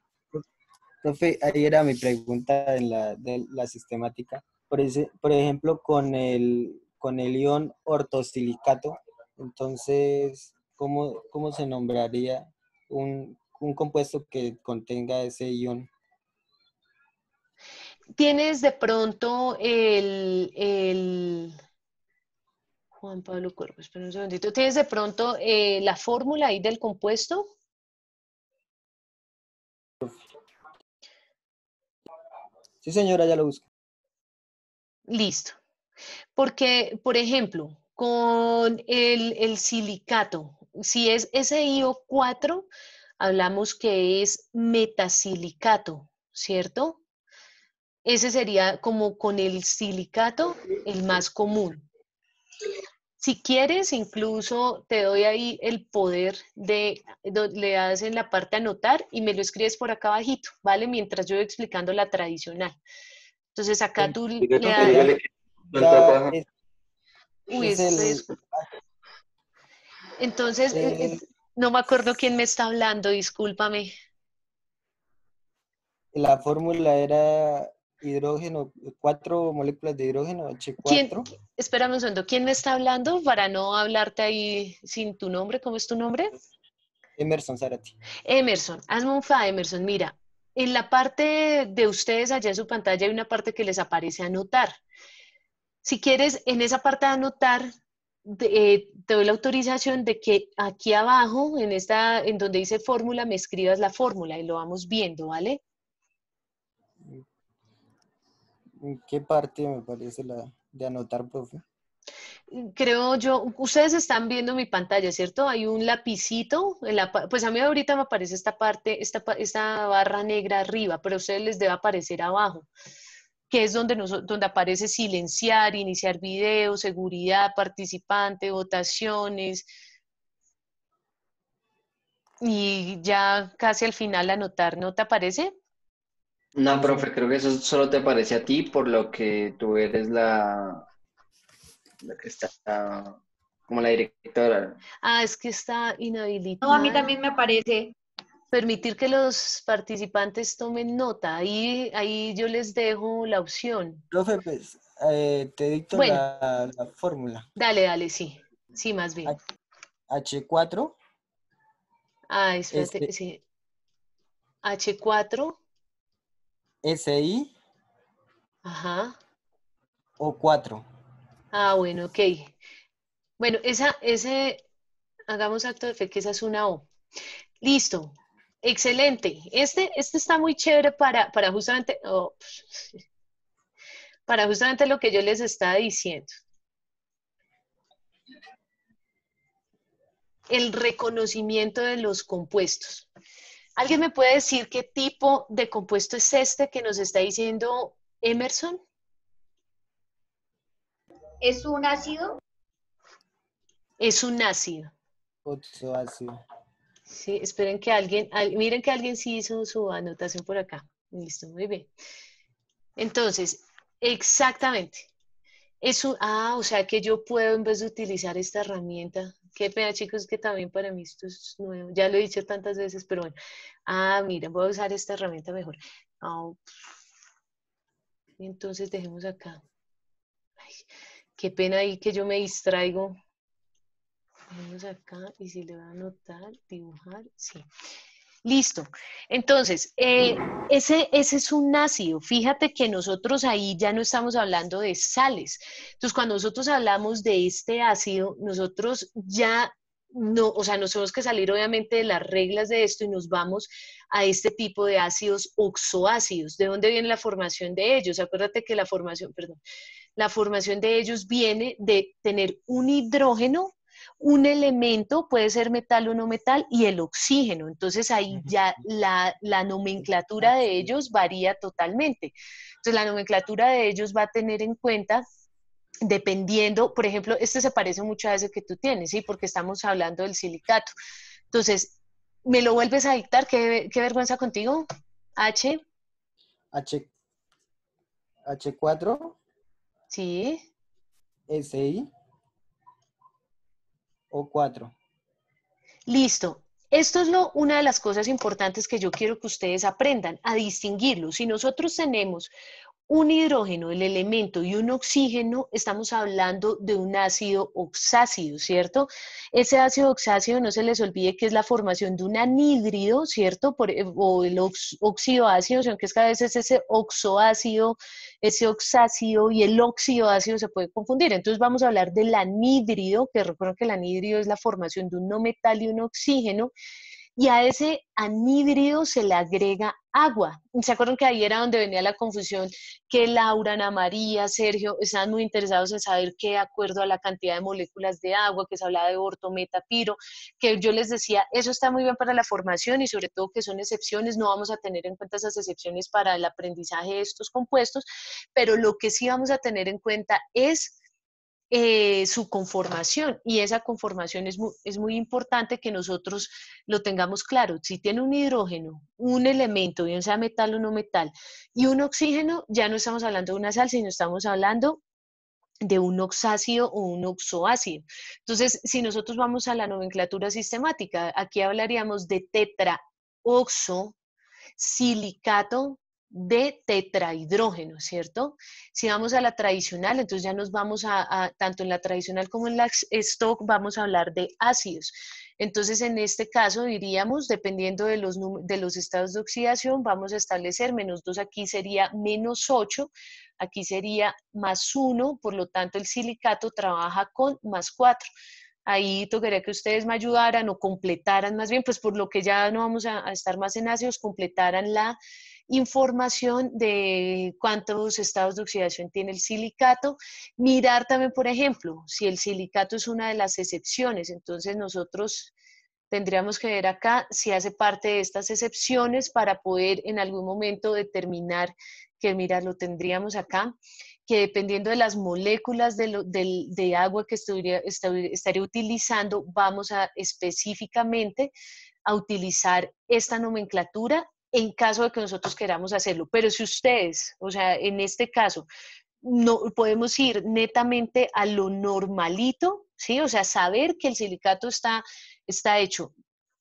profe, ahí era mi pregunta de la sistemática. Por ejemplo, con el ion ortosilicato, entonces, ¿cómo se nombraría un compuesto que contenga ese ion?
Tienes de pronto Juan Pablo Cuervo, espera un segundito. ¿Tienes de pronto la fórmula ahí del compuesto?
Sí, señora, ya lo busco.
Listo. Porque, por ejemplo, con el silicato, si es SiO4, hablamos que es metasilicato, ¿cierto? Ese sería como con el silicato el más común. Si quieres, incluso te doy ahí el poder le das en la parte anotar y me lo escribes por acá abajito, ¿vale? Mientras yo voy explicando la tradicional. Entonces acá tú le das,
Dígale que suelta
Ya
paja.
uy,
es
entonces
eh,
no me acuerdo quién me está hablando, discúlpame.
la fórmula era hidrógeno, 4 moléculas de hidrógeno,
¿Quién?
H4.
Espérame un segundo, ¿quién me está hablando para no hablarte ahí sin tu nombre? ¿Cómo es tu nombre?
Emerson Zárate.
Emerson, hazme un fa, Emerson. Mira, en la parte de ustedes allá en su pantalla hay una parte que les aparece anotar. Si quieres, en esa parte de anotar, te doy la autorización de que aquí abajo, en donde dice fórmula, me escribas la fórmula y lo vamos viendo, ¿vale?
¿En qué parte me parece la de anotar, profe?
Creo yo, ustedes están viendo mi pantalla, ¿cierto? Hay un lapicito, pues a mí ahorita me aparece esta parte, esta barra negra arriba, pero a ustedes les debe aparecer abajo, que es donde aparece silenciar, iniciar video, seguridad, participante, votaciones, y ya casi al final anotar, ¿no te aparece?
No, profe, creo que eso solo te parece a ti por lo que tú eres la que está como la directora.
Ah, es que está
No, a mí
inhabilitada.
también me aparece.
permitir que los participantes tomen nota. Ahí yo les dejo la opción.
Profe, pues te dicto
Bueno,
la fórmula.
dale, sí. Sí, más bien.
H4,
Ah, espérate, sí. H4,
SI,
ajá.
O4.
Ah, bueno, ok. Bueno, hagamos acto de fe que esa es una O. Listo. Excelente. Este está muy chévere para justamente, para justamente lo que yo les estaba diciendo. El reconocimiento de los compuestos. ¿Alguien me puede decir qué tipo de compuesto es este que nos está diciendo Emerson?
¿Es un ácido?
Es un ácido.
Oxoácido.
Sí, esperen que miren que alguien sí hizo su anotación por acá. Listo, muy bien. Entonces, exactamente. O sea que yo puedo en vez de utilizar esta herramienta. Qué pena, chicos, que también para mí esto es nuevo. Ya lo he dicho tantas veces, pero bueno. Miren, voy a usar esta herramienta mejor. Entonces dejemos acá. Ay, qué pena ahí que yo me distraigo. Dejemos acá y si le voy a anotar, dibujar, sí. Listo. Entonces, ese es un ácido. Fíjate que nosotros ahí ya no estamos hablando de sales. Entonces, cuando nosotros hablamos de este ácido, nosotros ya no, o sea, nos tenemos que salir obviamente de las reglas de esto y nos vamos a este tipo de ácidos oxoácidos. ¿De dónde viene la formación de ellos? Acuérdate que la formación de ellos viene de tener un hidrógeno, un elemento, puede ser metal o no metal, y el oxígeno. Entonces ahí ya la nomenclatura de ellos varía totalmente. Entonces la nomenclatura de ellos va a tener en cuenta, dependiendo, por ejemplo, este se parece mucho a ese que tú tienes, ¿sí? Porque estamos hablando del silicato. Entonces, ¿me lo vuelves a dictar? ¿Qué vergüenza contigo? H,
H4,
sí.
SI, O4.
Listo. Esto es una de las cosas importantes que yo quiero que ustedes aprendan a distinguirlo. Si nosotros tenemos un hidrógeno, el elemento, y un oxígeno, estamos hablando de un ácido oxácido, ¿cierto? Ese ácido oxácido, no se les olvide que es la formación de un anhídrido, ¿cierto? O el óxido ácido, sino que es que a veces ese oxoácido, ese oxácido y el óxido ácido se puede confundir. Entonces vamos a hablar del anhídrido, que recuerden que el anhídrido es la formación de un no metal y un oxígeno, y a ese anhídrido se le agrega agua. ¿Se acuerdan que ahí era donde venía la confusión? Que Laura, Ana María, Sergio estaban muy interesados en saber qué de acuerdo a la cantidad de moléculas de agua, que se hablaba de ortometapiro, que yo les decía, eso está muy bien para la formación y sobre todo que son excepciones, no vamos a tener en cuenta esas excepciones para el aprendizaje de estos compuestos, pero lo que sí vamos a tener en cuenta es su conformación, y esa conformación es muy importante que nosotros lo tengamos claro. Si tiene un hidrógeno, un elemento, bien sea metal o no metal, y un oxígeno, ya no estamos hablando de una sal, sino estamos hablando de un oxácido o un oxoácido. Entonces, si nosotros vamos a la nomenclatura sistemática, aquí hablaríamos de tetraoxo, silicato de tetrahidrógeno, ¿cierto? Si vamos a la tradicional, entonces ya nos vamos tanto en la tradicional como en la stock, vamos a hablar de ácidos. Entonces, en este caso diríamos, dependiendo de los estados de oxidación, vamos a establecer -2, aquí sería -8, aquí sería +1, por lo tanto el silicato trabaja con +4. Ahí tocaría que ustedes me ayudaran o completaran más bien, pues por lo que ya no vamos a estar más en ácidos, completaran la información de cuántos estados de oxidación tiene el silicato. Mirar también, por ejemplo, si el silicato es una de las excepciones, entonces nosotros tendríamos que ver acá si hace parte de estas excepciones para poder en algún momento determinar que, mira, lo tendríamos acá, que dependiendo de las moléculas de agua que estaría utilizando, vamos a específicamente a utilizar esta nomenclatura en caso de que nosotros queramos hacerlo. Pero si ustedes, o sea, en este caso, no podemos ir netamente a lo normalito, ¿sí? O sea, saber que el silicato está hecho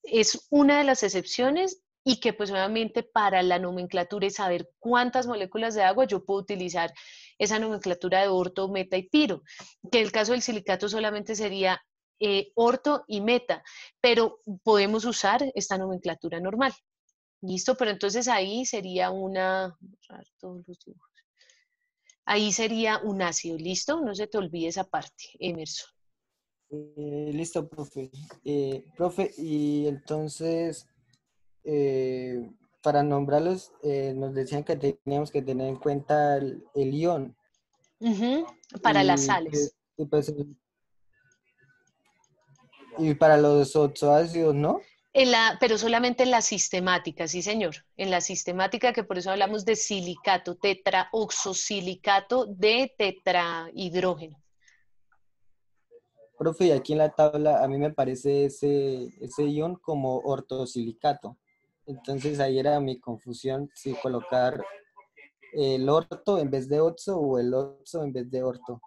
es una de las excepciones y que pues obviamente para la nomenclatura y saber cuántas moléculas de agua yo puedo utilizar esa nomenclatura de orto, meta y piro, que en el caso del silicato solamente sería orto y meta, pero podemos usar esta nomenclatura normal. ¿Listo? Pero entonces ahí sería ahí sería un ácido, ¿listo? No se te olvide esa parte, Emerson.
Listo, profe. Profe, y entonces, para nombrarlos, nos decían que teníamos que tener en cuenta el ion.
Para las
Y,
sales.
y para los oxoácidos, ¿no?
Pero solamente en la sistemática, sí señor. En la sistemática, que por eso hablamos de silicato, tetraoxosilicato de tetrahidrógeno.
Profe, y aquí en la tabla a mí me parece ese ion como ortosilicato. Entonces ahí era mi confusión si colocar el orto en vez de oxo o el oxo en vez de orto.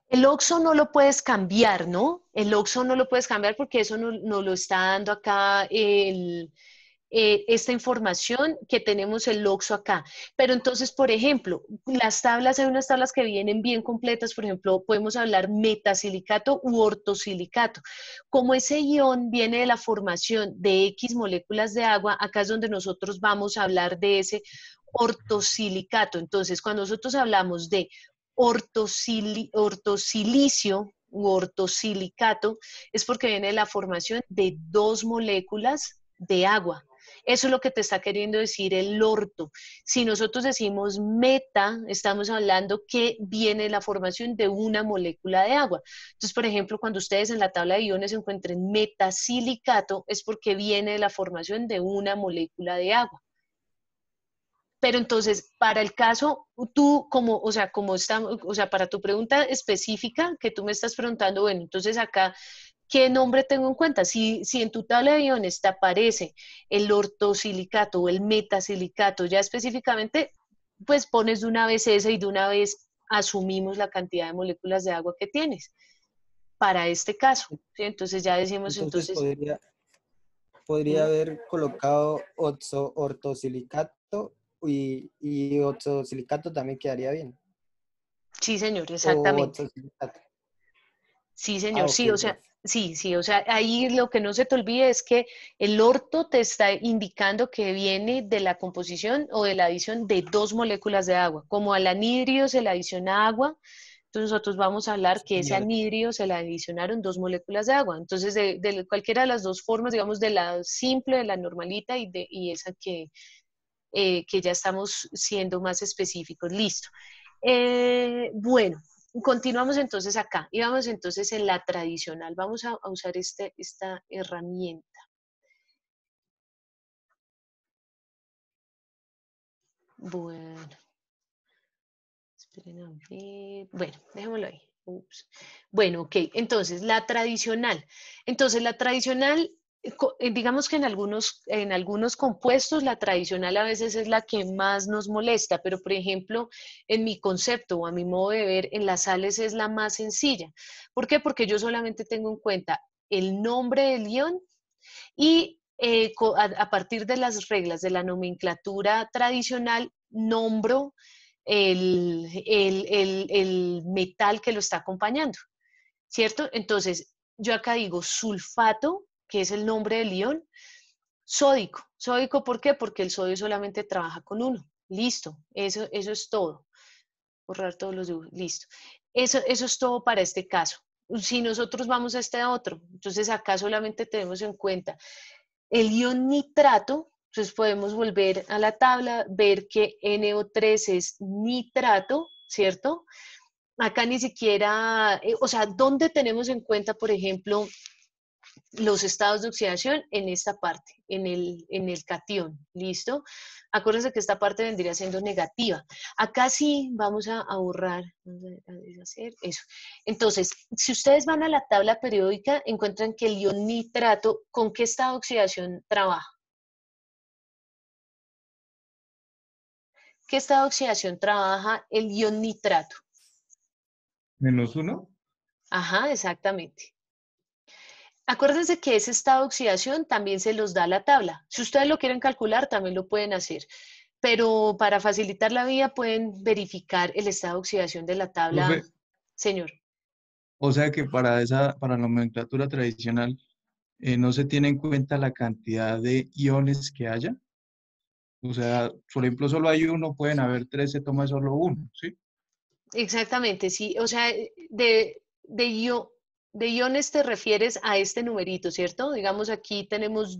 El oxo no lo puedes cambiar, ¿no? El oxo no lo puedes cambiar porque eso no lo está dando acá esta información que tenemos el oxo acá. Pero entonces, por ejemplo, las tablas, hay unas tablas que vienen bien completas, por ejemplo, podemos hablar metasilicato u ortosilicato. Como ese ion viene de la formación de X moléculas de agua, acá es donde nosotros vamos a hablar de ese ortosilicato. Entonces, cuando nosotros hablamos de ortosilicio u ortosilicato, es porque viene de la formación de dos moléculas de agua. Eso es lo que te está queriendo decir el orto. Si nosotros decimos meta, estamos hablando que viene de la formación de una molécula de agua. Entonces, por ejemplo, cuando ustedes en la tabla de iones encuentren metasilicato, es porque viene de la formación de una molécula de agua. Pero entonces, para el caso, tú como, o sea, para tu pregunta específica que tú me estás preguntando, bueno, entonces acá, ¿qué nombre tengo en cuenta? Si en tu tabla de iones te aparece el ortosilicato o el metasilicato, ya específicamente, pues pones de una vez ese y de una vez asumimos la cantidad de moléculas de agua que tienes para este caso. ¿Sí? Entonces ya decimos,
Entonces
entonces,
podría haber colocado ortosilicato y oxosilicato también quedaría bien.
sí, señor,
O
exactamente.
oxosilicato.
Sí,
Ah,
señor,
ok,
sí, o sea,
profe.
sí, o sea, ahí lo que no se te olvide es que el orto te está indicando que viene de la composición o de la adición de dos moléculas de agua. Como al anhidrio se le adiciona agua, entonces nosotros vamos a hablar que ese
Señora.
anhidrio se le adicionaron dos moléculas de agua. Entonces, de cualquiera de las dos formas, digamos, de la simple, de la normalita y esa que ya estamos siendo más específicos. Listo. Bueno. Continuamos entonces acá y vamos entonces en la tradicional. Vamos a usar esta herramienta. Bueno, esperen a ver. Bueno, dejémoslo ahí. Ups. Bueno, ok. Entonces, la tradicional. Entonces, la tradicional, digamos que en algunos compuestos, la tradicional a veces es la que más nos molesta, pero por ejemplo, en mi concepto o a mi modo de ver, en las sales es la más sencilla. ¿Por qué? Porque yo solamente tengo en cuenta el nombre del ion y a partir de las reglas de la nomenclatura tradicional, nombro el metal que lo está acompañando, ¿cierto? Entonces, yo acá digo sulfato, que es el nombre del ion, sódico. ¿Sódico por qué? Porque el sodio solamente trabaja con uno. Listo, eso es todo. Borrar todos los dibujos, listo. Eso es todo para este caso. Si nosotros vamos a este otro, entonces acá solamente tenemos en cuenta el ion nitrato, entonces podemos volver a la tabla, ver que NO3 es nitrato, ¿cierto? Acá ni siquiera, o sea, ¿dónde tenemos en cuenta, por ejemplo, los estados de oxidación? En esta parte, en el catión, ¿listo? Acuérdense que esta parte vendría siendo negativa. Acá sí vamos a borrar, a deshacer eso. Entonces, si ustedes van a la tabla periódica, encuentran que el ion nitrato, ¿con qué estado de oxidación trabaja? ¿Qué estado de oxidación trabaja el ion nitrato?
¿-1?
Ajá, exactamente. Acuérdense que ese estado de oxidación también se los da la tabla. Si ustedes lo quieren calcular, también lo pueden hacer. Pero para facilitar la vía pueden verificar el estado de oxidación de la tabla,
Profe,
señor.
o sea que para la nomenclatura tradicional no se tiene en cuenta la cantidad de iones que haya. O sea, por ejemplo, solo hay uno, pueden haber tres, se toma solo uno, ¿sí?
Exactamente, sí. O sea, de iones te refieres a este numerito, ¿cierto? Digamos, aquí tenemos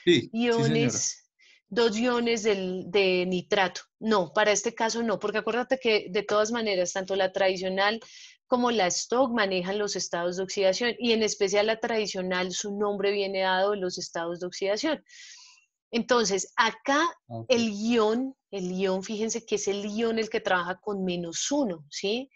Sí, sí, señora.
iones, dos iones de nitrato. No, para este caso no, porque acuérdate que de todas maneras, tanto la tradicional como la stock manejan los estados de oxidación y en especial la tradicional, su nombre viene dado de los estados de oxidación. Entonces, acá
Ok.
el ion, fíjense que es el ion el que trabaja con -1, ¿sí?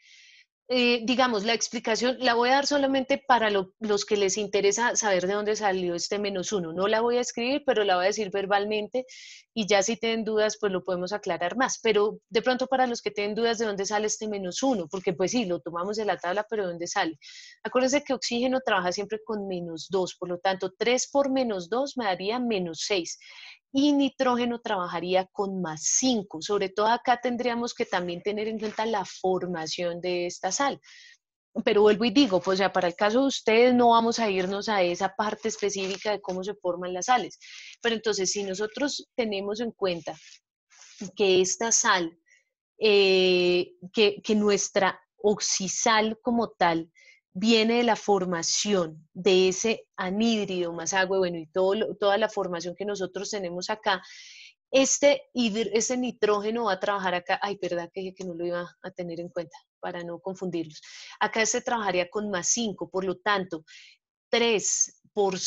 Digamos, la explicación la voy a dar solamente para los que les interesa saber de dónde salió este -1. No la voy a escribir, pero la voy a decir verbalmente y ya si tienen dudas, pues lo podemos aclarar más. Pero de pronto para los que tienen dudas de dónde sale este -1, porque pues sí, lo tomamos de la tabla, pero ¿de dónde sale? Acuérdense que oxígeno trabaja siempre con -2, por lo tanto 3 por -2 me daría -6 y nitrógeno trabajaría con +5. Sobre todo acá tendríamos que también tener en cuenta la formación de esta sal. Pero vuelvo y digo, pues ya para el caso de ustedes no vamos a irnos a esa parte específica de cómo se forman las sales. Pero entonces, si nosotros tenemos en cuenta que esta sal, que nuestra oxisal como tal, viene de la formación de ese anhídrido más agua, bueno, y toda la formación que nosotros tenemos acá, este nitrógeno va a trabajar acá, ay, verdad que no lo iba a tener en cuenta para no confundirlos. Acá este trabajaría con +5, por lo tanto, 3 por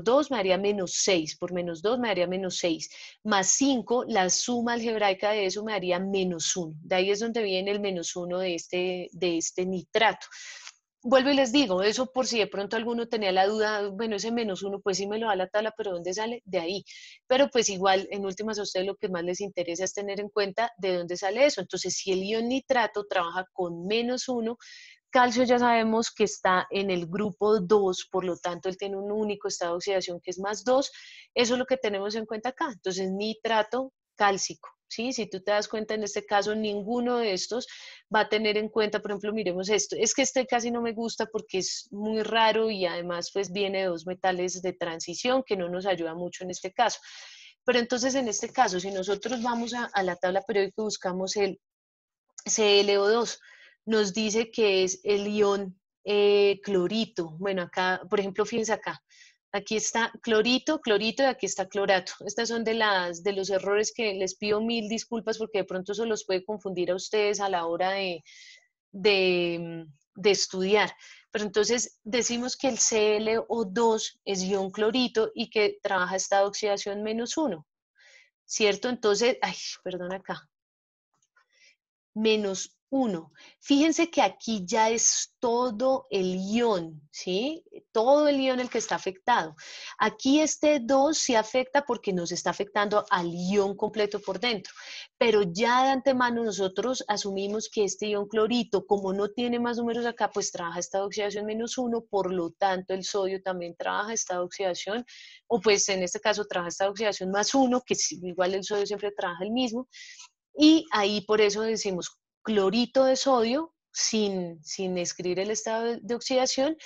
2 me daría -6, por -2 me daría -6, +5, la suma algebraica de eso me daría -1. De ahí es donde viene el -1 de este nitrato. Vuelvo y les digo, eso por si de pronto alguno tenía la duda, bueno, ese -1, pues sí me lo da la tabla, pero ¿dónde sale? De ahí. Pero pues igual, en últimas a ustedes lo que más les interesa es tener en cuenta de dónde sale eso. Entonces, si el ion nitrato trabaja con -1, calcio ya sabemos que está en el grupo 2, por lo tanto él tiene un único estado de oxidación que es +2, eso es lo que tenemos en cuenta acá. Entonces, nitrato cálcico, ¿sí? Si tú te das cuenta, en este caso, ninguno de estos va a tener en cuenta, por ejemplo, miremos esto, es que este casi no me gusta porque es muy raro y además pues viene de dos metales de transición que no nos ayuda mucho en este caso. Pero entonces en este caso, si nosotros vamos a la tabla periódica y buscamos el ClO2, nos dice que es el ion clorito. Bueno, acá, por ejemplo, fíjense acá. Aquí está clorito, clorito y aquí está clorato. Estas son de los errores que les pido mil disculpas porque de pronto eso los puede confundir a ustedes a la hora de estudiar. Pero entonces decimos que el ClO2 es ion clorito y que trabaja esta oxidación -1, ¿cierto? Entonces, ay, perdón acá, -1. Fíjense que aquí ya es todo el ion, ¿sí? Todo el ion el que está afectado. Aquí este 2 sí afecta porque nos está afectando al ion completo por dentro, pero ya de antemano nosotros asumimos que este ion clorito, como no tiene más números acá, pues trabaja esta oxidación -1, por lo tanto el sodio también trabaja esta oxidación, o pues en este caso trabaja esta oxidación +1, que igual el sodio siempre trabaja el mismo, y ahí por eso decimos clorito de sodio sin escribir el estado de oxidación.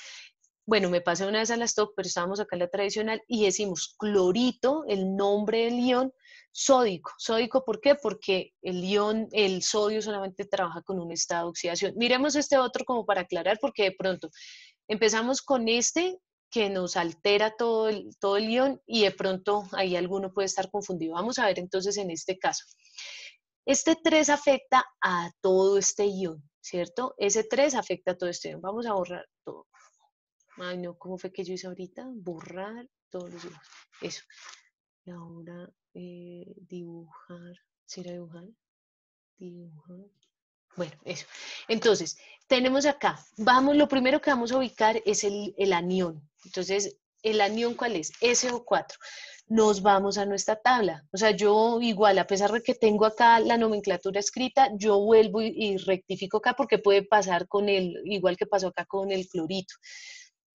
Bueno, me pasé una vez a la stock, pero estábamos acá en la tradicional y decimos clorito, el nombre del ion, sódico. ¿Sódico por qué? Porque el sodio solamente trabaja con un estado de oxidación. Miremos este otro como para aclarar, porque de pronto empezamos con este que nos altera todo el ion y de pronto ahí alguno puede estar confundido. Vamos a ver entonces en este caso. Este 3 afecta a todo este ion, ¿cierto? Ese 3 afecta a todo este ion. Vamos a borrar todo. Ay, no, ¿cómo fue que yo hice ahorita? Borrar todos los iones. Eso. Y ahora dibujar. ¿Será dibujar? Dibujar. Bueno, eso. Entonces, tenemos acá. Lo primero que vamos a ubicar es el anión. Entonces, ¿el anión cuál es? SO4. Nos vamos a nuestra tabla. O sea, yo igual, a pesar de que tengo acá la nomenclatura escrita, yo vuelvo y rectifico acá porque puede pasar igual que pasó acá con el clorito.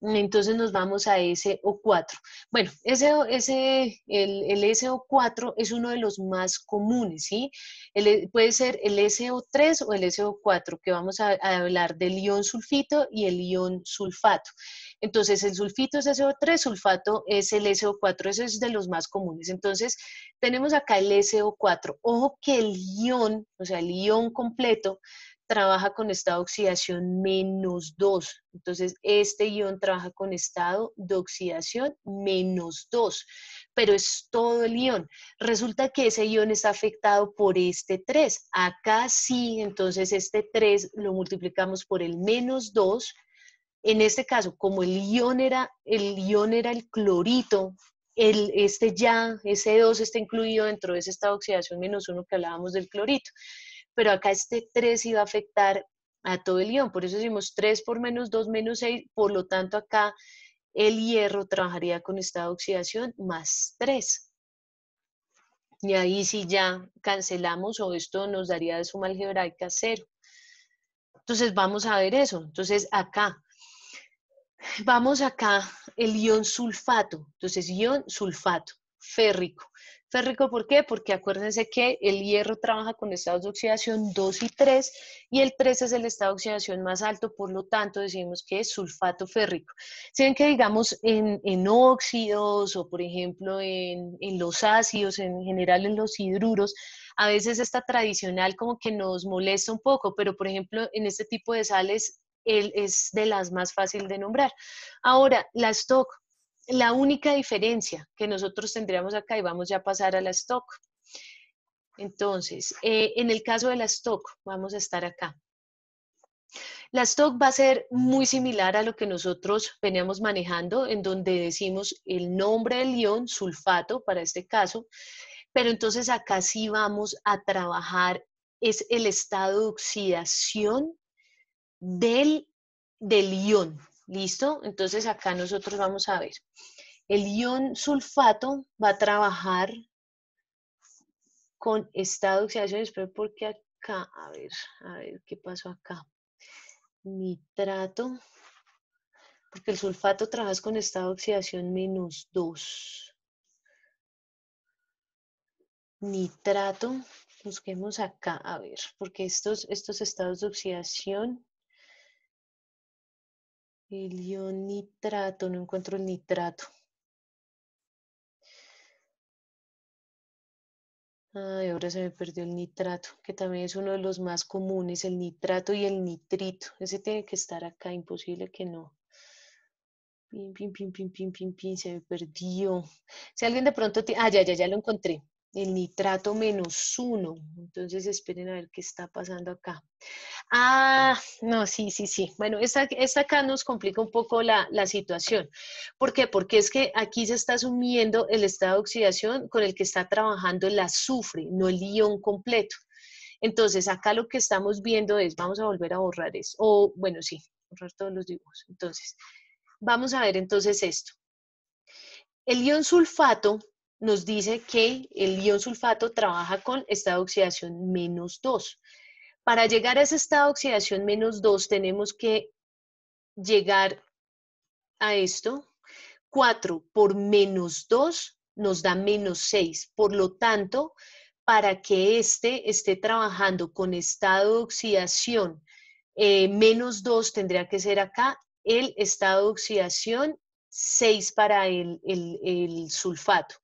entonces nos vamos a SO4. Bueno, el SO4 es uno de los más comunes, ¿sí? Puede ser el SO3 o el SO4, que vamos a hablar del ion sulfito y el ion sulfato. Entonces, el sulfito es SO3, sulfato es el SO4, ese es de los más comunes. Entonces, tenemos acá el SO4. Ojo que el ion, o sea, el ion completo, trabaja con estado de oxidación -2. Entonces, este ion trabaja con estado de oxidación -2, pero es todo el ion. Resulta que ese ion está afectado por este 3. Acá sí, entonces este 3 lo multiplicamos por el -2. En este caso, como el ion era el clorito, ese 2 está incluido dentro de ese estado de oxidación -1 que hablábamos del clorito. Pero acá este 3 iba a afectar a todo el ion, por eso decimos 3 por -2, -6, por lo tanto acá el hierro trabajaría con estado de oxidación +3. Y ahí sí ya cancelamos o esto nos daría de suma algebraica 0. Entonces vamos a ver eso. Entonces vamos acá, el ion sulfato. Entonces ion sulfato, férrico. Férrico, ¿por qué? Porque acuérdense que el hierro trabaja con estados de oxidación 2 y 3, y el 3 es el estado de oxidación más alto, por lo tanto decimos que es sulfato férrico. Si ven que digamos en óxidos o por ejemplo en los ácidos, en general en los hidruros, a veces esta tradicional como que nos molesta un poco, pero por ejemplo en este tipo de sales es de las más fáciles de nombrar. Ahora, la stock. La única diferencia que nosotros tendríamos acá, y vamos ya a pasar a la stock. Entonces, en el caso de la stock, vamos a estar acá. La stock va a ser muy similar a lo que nosotros veníamos manejando, en donde decimos el nombre del ion, sulfato para este caso, pero entonces acá sí vamos a trabajar, es el estado de oxidación del ion. ¿Listo? Entonces acá nosotros vamos a ver. El ion sulfato va a trabajar con estado de oxidación. Espero porque acá, a ver qué pasó acá. Nitrato, porque el sulfato trabaja con estado de oxidación -2. Nitrato, busquemos acá, a ver, porque estos estados de oxidación. El ion nitrato, no encuentro el nitrato. Ay, ahora se me perdió el nitrato, que también es uno de los más comunes, el nitrato y el nitrito. Ese tiene que estar acá, imposible que no. Se me perdió. Si alguien de pronto tiene... ya lo encontré. El nitrato -1. Entonces esperen a ver qué está pasando acá. No, sí. Bueno, esta acá nos complica un poco la situación. ¿Por qué? Porque es que aquí se está asumiendo el estado de oxidación con el que está trabajando el azufre, no el ion completo. Entonces, acá lo que estamos viendo es, vamos a volver a borrar eso. O, bueno, sí, borrar todos los dibujos. Entonces, vamos a ver entonces esto. El ion sulfato nos dice que el ion sulfato trabaja con estado de oxidación -2. Para llegar a ese estado de oxidación -2 tenemos que llegar a esto. 4 por -2 nos da -6. Por lo tanto, para que esté trabajando con estado de oxidación -2 tendría que ser acá el estado de oxidación 6 para el sulfato.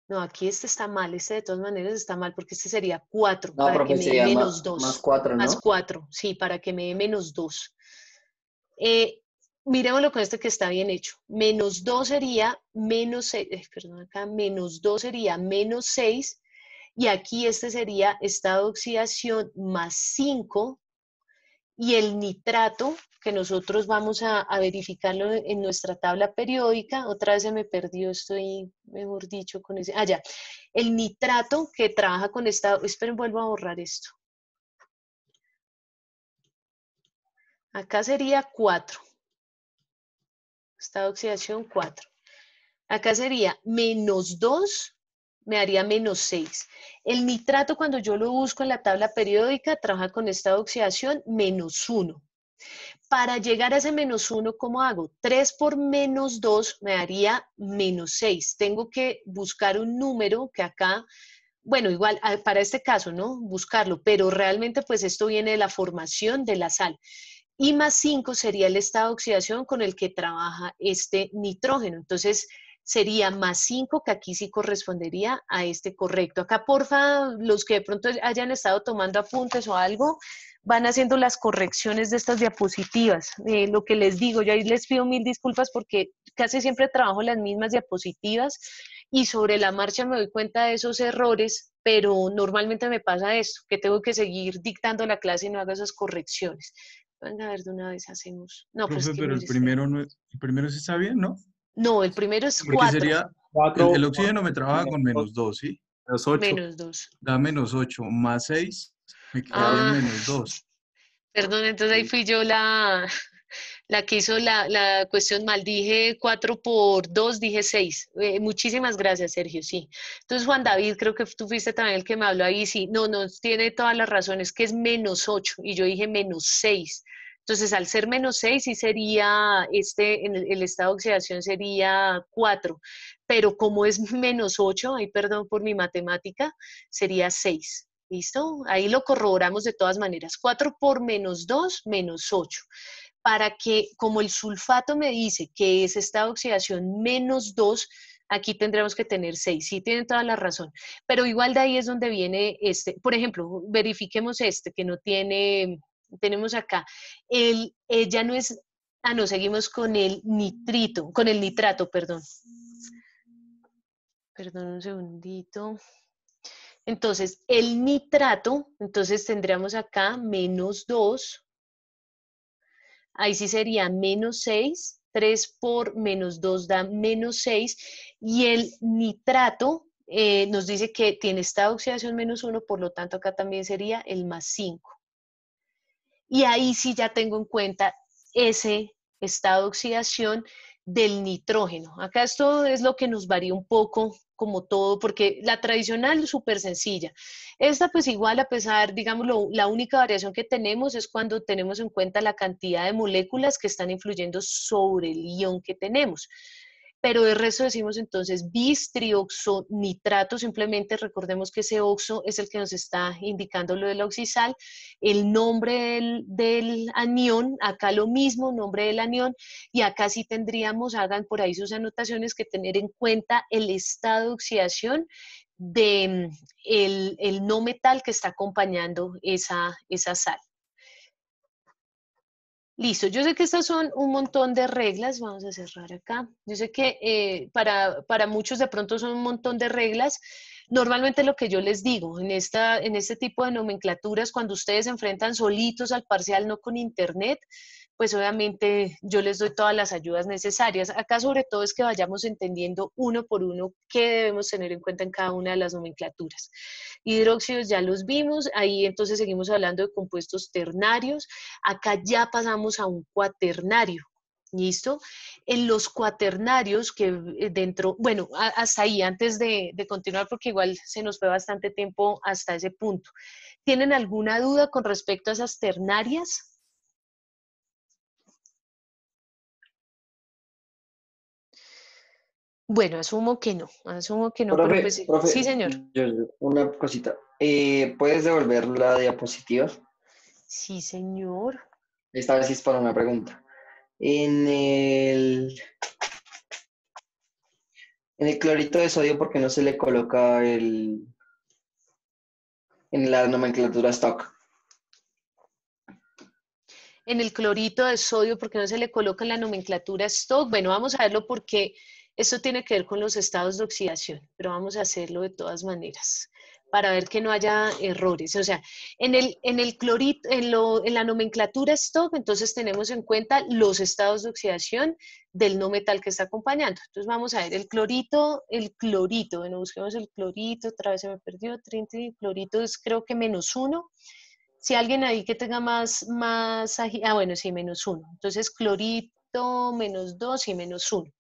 No, aquí este está mal, este de todas maneras está mal porque este sería 4
No,
para
profe,
que me dé
sería
-2.
más 4,
Más
¿no?
4, sí, para que me dé -2. Miremoslo con este que está bien hecho. -2 sería -6, perdón, acá -2 sería -6, y aquí este sería estado de oxidación +5, y el nitrato, que nosotros vamos a verificarlo en nuestra tabla periódica, otra vez se me perdió, estoy, mejor dicho, con ese, ya, el nitrato que trabaja con estado, esperen, vuelvo a borrar esto. Acá sería 4. Estado de oxidación 4. Acá sería -2, me daría -6. El nitrato, cuando yo lo busco en la tabla periódica, trabaja con estado de oxidación -1. Para llegar a ese -1, ¿cómo hago? 3 por -2 me daría -6. Tengo que buscar un número que acá, bueno, igual para este caso, ¿no? Buscarlo, pero realmente pues esto viene de la formación de la sal. Y +5 sería el estado de oxidación con el que trabaja este nitrógeno. Entonces sería +5, que aquí sí correspondería a este correcto. Acá, porfa, los que de pronto hayan estado tomando apuntes o algo, van haciendo las correcciones de estas diapositivas. Lo que les digo, yo ahí les pido mil disculpas porque casi siempre trabajo las mismas diapositivas y sobre la marcha me doy cuenta de esos errores, pero normalmente me pasa esto, que tengo que seguir dictando la clase y no hago esas correcciones. Venga, a ver, de una vez hacemos. No, pues es
Profe,
que
pero
mire,
el
espera.
primero, no, el primero sí está bien, ¿no?
No, el primero es
Porque
4,
sería, el
4
oxígeno me trabaja con -2, ¿sí?
menos 8.
-2.
Da -8, +6, me quedaría
Ah,
-2.
perdón, entonces ahí fui yo la que hizo la cuestión mal. Dije 4 por 2, dije 6. Muchísimas gracias, Sergio, sí. Entonces, Juan David, creo que tú fuiste también el que me habló ahí. Sí, no, tiene todas las razones, que es -8 y yo dije -6. Entonces, al ser -6, sí sería, en el estado de oxidación sería 4, pero como es -8, ahí perdón por mi matemática, sería 6. ¿Listo? Ahí lo corroboramos de todas maneras. 4 por -2, -8. Para que, como el sulfato me dice que es estado de oxidación -2, aquí tendremos que tener 6. Sí, tienen toda la razón. Pero igual de ahí es donde viene este. Por ejemplo, verifiquemos este, que no tiene, tenemos acá. Ya no es, no, seguimos con el nitrito, con el nitrato, perdón. Perdón un segundito. Entonces, el nitrato, entonces tendríamos acá -2, ahí sí sería -6, 3 por -2 da -6, y el nitrato nos dice que tiene estado de oxidación -1, por lo tanto acá también sería el +5. Y ahí sí ya tengo en cuenta ese estado de oxidación del nitrógeno. Acá esto es lo que nos varía un poco como todo, porque la tradicional es súper sencilla. Esta pues igual a pesar, digamos, la única variación que tenemos es cuando tenemos en cuenta la cantidad de moléculas que están influyendo sobre el ion que tenemos. Pero de resto decimos entonces bistrioxonitrato, simplemente recordemos que ese oxo es el que nos está indicando lo del oxisal, el nombre del anión, acá lo mismo, nombre del anión, y acá sí tendríamos, hagan por ahí sus anotaciones, que tener en cuenta el estado de oxidación de el no metal que está acompañando esa sal. Listo, yo sé que estas son un montón de reglas, vamos a cerrar acá. Yo sé que para muchos de pronto son un montón de reglas. Normalmente lo que yo les digo en este tipo de nomenclaturas, cuando ustedes se enfrentan solitos al parcial, no con internet, pues obviamente yo les doy todas las ayudas necesarias. Acá sobre todo es que vayamos entendiendo uno por uno qué debemos tener en cuenta en cada una de las nomenclaturas. Hidróxidos ya los vimos, ahí entonces seguimos hablando de compuestos ternarios. Acá ya pasamos a un cuaternario. ¿Listo? En los cuaternarios que dentro, bueno, hasta ahí, antes de continuar, porque igual se nos fue bastante tiempo hasta ese punto. ¿Tienen alguna duda con respecto a esas ternarias? Bueno, asumo que no, pero pues sí, sí, señor.
Una cosita. ¿Puedes devolver la diapositiva?
Sí, señor.
Esta vez sí es para una pregunta. En el clorito de sodio, ¿por qué no se le coloca en la nomenclatura stock?
En el clorito de sodio, ¿por qué no se le coloca en la nomenclatura stock? Bueno, vamos a verlo porque esto tiene que ver con los estados de oxidación, pero vamos a hacerlo de todas maneras para ver que no haya errores. O sea, en el clorito, en la nomenclatura stock, entonces tenemos en cuenta los estados de oxidación del no metal que está acompañando. Entonces vamos a ver el clorito, bueno, busquemos el clorito, otra vez se me perdió, clorito es creo que -1. Si alguien ahí que tenga bueno, sí, -1. Entonces, clorito, -2 y -1.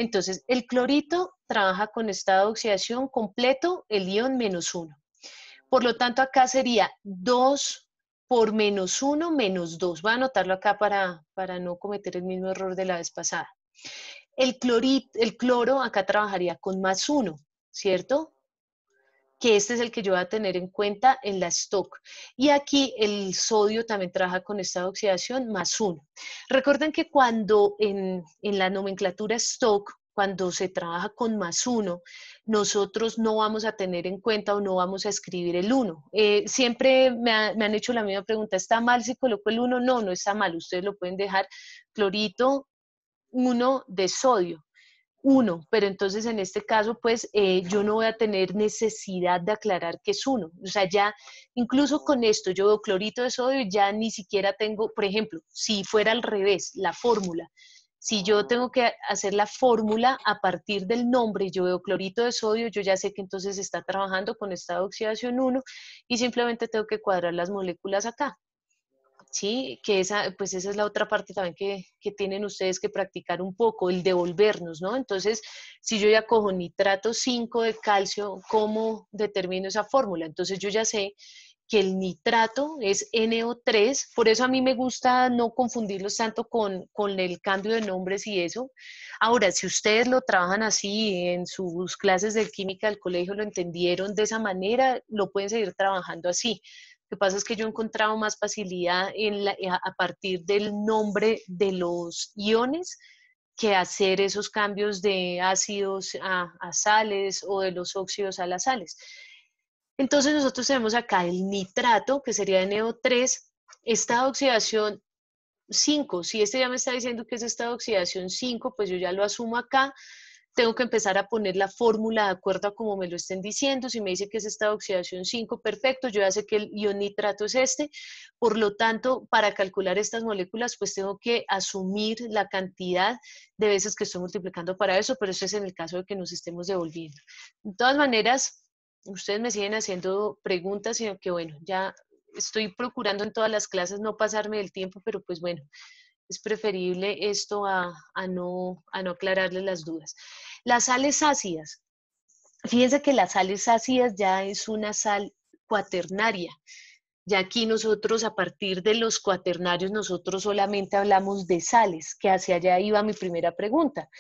Entonces, el clorito trabaja con estado de oxidación completo, el ion -1. Por lo tanto, acá sería 2 por -1, -2. Voy a anotarlo acá para no cometer el mismo error de la vez pasada. El cloro acá trabajaría con +1, ¿cierto? Que este es el que yo voy a tener en cuenta en la stock. Y aquí el sodio también trabaja con esta oxidación +1. Recuerden que cuando en la nomenclatura stock, cuando se trabaja con +1, nosotros no vamos a tener en cuenta o no vamos a escribir el 1. Siempre me han hecho la misma pregunta, ¿está mal si coloco el 1? No, no está mal, ustedes lo pueden dejar clorito 1 de sodio. 1, pero entonces en este caso, pues yo no voy a tener necesidad de aclarar que es 1. O sea, ya incluso con esto yo veo clorito de sodio, ya ni siquiera tengo, por ejemplo, si fuera al revés, la fórmula. Si yo tengo que hacer la fórmula a partir del nombre, yo veo clorito de sodio, yo ya sé que entonces está trabajando con estado de oxidación 1 y simplemente tengo que cuadrar las moléculas acá. Sí, que pues esa es la otra parte también que tienen ustedes que practicar un poco, el devolvernos, ¿no? Entonces, si yo ya cojo nitrato 5 de calcio, ¿cómo determino esa fórmula? Entonces yo ya sé que el nitrato es NO3, por eso a mí me gusta no confundirlos tanto con el cambio de nombres y eso. Ahora, si ustedes lo trabajan así en sus clases de química del colegio, lo entendieron de esa manera, lo pueden seguir trabajando así. Lo que pasa es que yo he encontrado más facilidad a partir del nombre de los iones que hacer esos cambios de ácidos a sales o de los óxidos a las sales. Entonces nosotros tenemos acá el nitrato, que sería NO3, esta oxidación 5. Si este ya me está diciendo que es estado de oxidación 5, pues yo ya lo asumo acá. Tengo que empezar a poner la fórmula de acuerdo a como me lo estén diciendo. Si me dice que es estado de oxidación 5, perfecto, yo ya sé que el ion nitrato es este. Por lo tanto, para calcular estas moléculas, pues tengo que asumir la cantidad de veces que estoy multiplicando para eso, pero eso es en el caso de que nos estemos devolviendo. De todas maneras, ustedes me siguen haciendo preguntas, sino que bueno, ya estoy procurando en todas las clases no pasarme del tiempo, pero pues bueno, es preferible esto a no aclararles las dudas. Las sales ácidas. Fíjense que las sales ácidas ya es una sal cuaternaria. Ya aquí nosotros, a partir de los cuaternarios, nosotros solamente hablamos de sales, que hacia allá iba mi primera pregunta.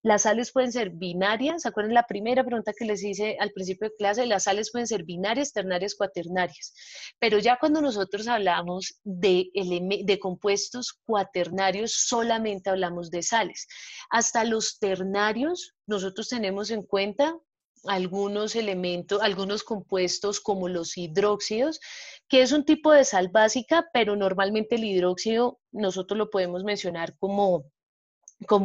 Las sales pueden ser binarias, ¿se acuerdan la primera pregunta que les hice al principio de clase? Las sales pueden ser binarias, ternarias, cuaternarias. Pero ya cuando nosotros hablamos de compuestos cuaternarios, solamente hablamos de sales. Hasta los ternarios, nosotros tenemos en cuenta algunos elementos, algunos compuestos como los hidróxidos, que es un tipo de sal básica, pero normalmente el hidróxido nosotros lo podemos mencionar como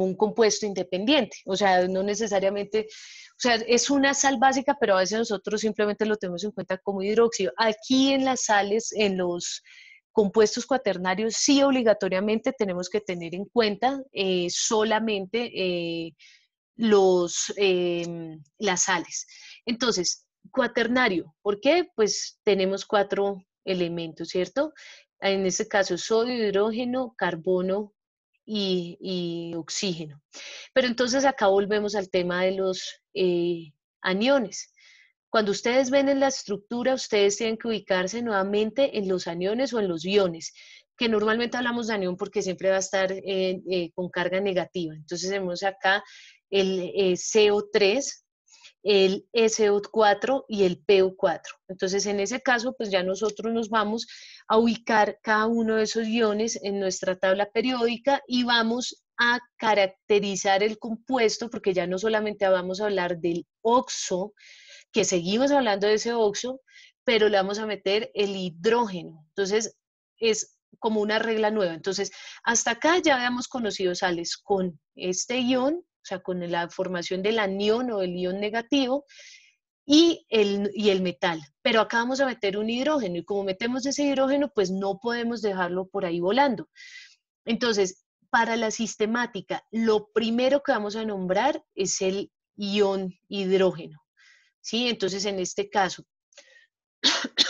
un compuesto independiente, o sea, no necesariamente, o sea, es una sal básica, pero a veces nosotros simplemente lo tenemos en cuenta como hidróxido. Aquí en las sales, en los compuestos cuaternarios, sí obligatoriamente tenemos que tener en cuenta solamente las sales. Entonces, cuaternario, ¿por qué? Pues tenemos 4 elementos, ¿cierto? En este caso, sodio, hidrógeno, carbono, y oxígeno. Pero entonces acá volvemos al tema de los aniones. Cuando ustedes ven en la estructura, ustedes tienen que ubicarse nuevamente en los aniones o en los iones, que normalmente hablamos de anión porque siempre va a estar con carga negativa. Entonces tenemos acá el CO3, el SO4 y el PO4. Entonces, en ese caso, pues ya nosotros nos vamos a ubicar cada uno de esos iones en nuestra tabla periódica y vamos a caracterizar el compuesto, porque ya no solamente vamos a hablar del oxo, que seguimos hablando de ese oxo, pero le vamos a meter el hidrógeno. Entonces, es como una regla nueva. Entonces, hasta acá ya habíamos conocido sales con este ion, o sea, con la formación del anión o el ion negativo, y el metal. Pero acá vamos a meter un hidrógeno, y como metemos ese hidrógeno, pues no podemos dejarlo por ahí volando. Entonces, para la sistemática, lo primero que vamos a nombrar es el ion hidrógeno, ¿sí? Entonces, en este caso,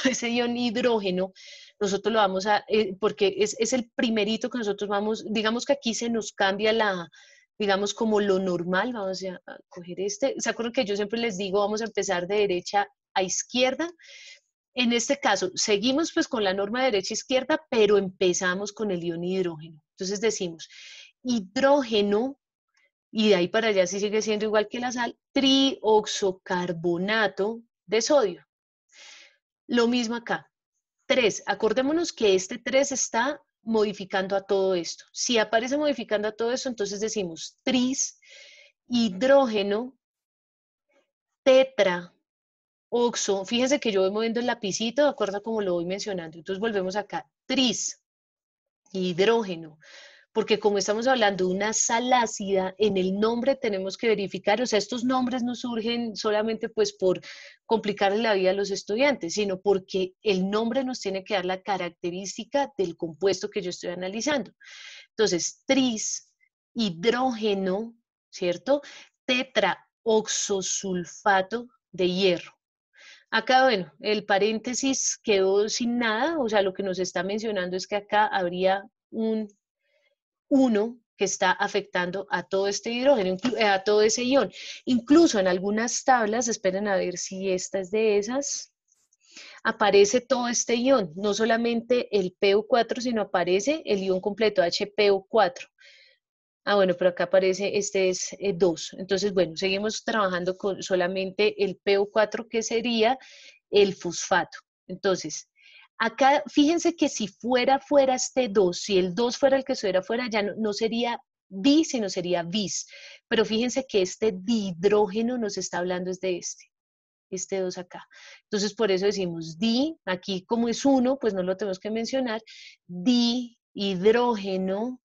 ese ion hidrógeno, nosotros lo vamos a, porque es el primerito que nosotros vamos, digamos que aquí se nos cambia digamos como lo normal, vamos a coger este, ¿se acuerdan que yo siempre les digo, vamos a empezar de derecha a izquierda? En este caso, seguimos pues con la norma derecha-izquierda, pero empezamos con el ion hidrógeno. Entonces decimos hidrógeno, y de ahí para allá sí sigue siendo igual que la sal, trioxocarbonato de sodio. Lo mismo acá. 3, acordémonos que este 3 está modificando a todo esto. Si aparece modificando a todo esto, entonces decimos tris, hidrógeno, tetra, oxo. Fíjense que yo voy moviendo el lapicito de acuerdo a como lo voy mencionando. Entonces volvemos acá. Tris, hidrógeno. Porque como estamos hablando de una sal ácida, en el nombre tenemos que verificar, o sea, estos nombres no surgen solamente pues por complicarle la vida a los estudiantes, sino porque el nombre nos tiene que dar la característica del compuesto que yo estoy analizando. Entonces, tris, hidrógeno, ¿cierto? Tetraoxosulfato de hierro. Acá, bueno, el paréntesis quedó sin nada, o sea, lo que nos está mencionando es que acá habría un 1 que está afectando a todo este hidrógeno, a todo ese ion. Incluso en algunas tablas, esperen a ver si esta es de esas, aparece todo este ion, no solamente el PO4, sino aparece el ion completo, HPO4. Ah, bueno, pero acá aparece, este es 2. Entonces, bueno, seguimos trabajando con solamente el PO4, que sería el fosfato. Entonces, acá, fíjense que si fuera este 2, si el 2 fuera el que estuviera fuera, ya no sería di, sino sería bis. Pero fíjense que este dihidrógeno nos está hablando es de este 2 acá. Entonces, por eso decimos di, aquí como es 1, pues no lo tenemos que mencionar, dihidrógeno,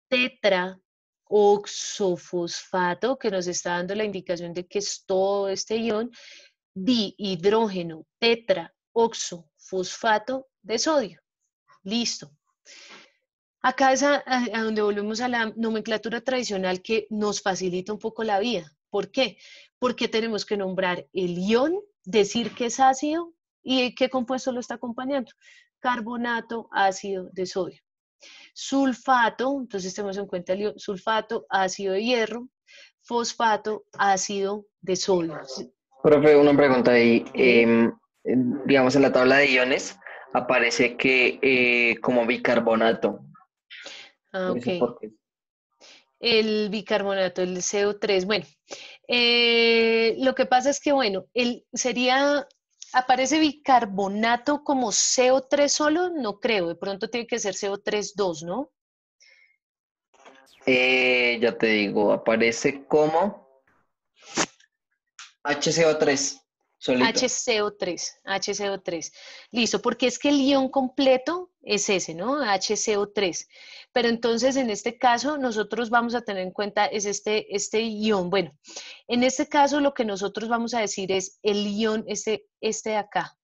tetraoxofosfato, que nos está dando la indicación de que es todo este ion, dihidrógeno, tetraoxofosfato de sodio. Listo. Acá es a donde volvemos a la nomenclatura tradicional que nos facilita un poco la vida. ¿Por qué? Porque tenemos que nombrar el ion, decir que es ácido y qué compuesto lo está acompañando. Carbonato ácido de sodio. Sulfato, entonces tenemos en cuenta el sulfato, ácido de hierro, fosfato, ácido de sodio.
Profe, una pregunta ahí. Digamos, en la tabla de iones aparece que como bicarbonato.
Ah, ok.
¿Eso por qué?
El bicarbonato, el CO3. Bueno, lo que pasa es que, bueno, ¿aparece bicarbonato como CO3 solo? No creo, de pronto tiene que ser CO3-2, ¿no?
Ya te digo, aparece como HCO3, solito.
HCO3. Listo, porque es que el ion completo es ese, ¿no? HCO3. Pero entonces, en este caso, nosotros vamos a tener en cuenta es este ion. Bueno, en este caso, lo que nosotros vamos a decir es el ion, este de acá,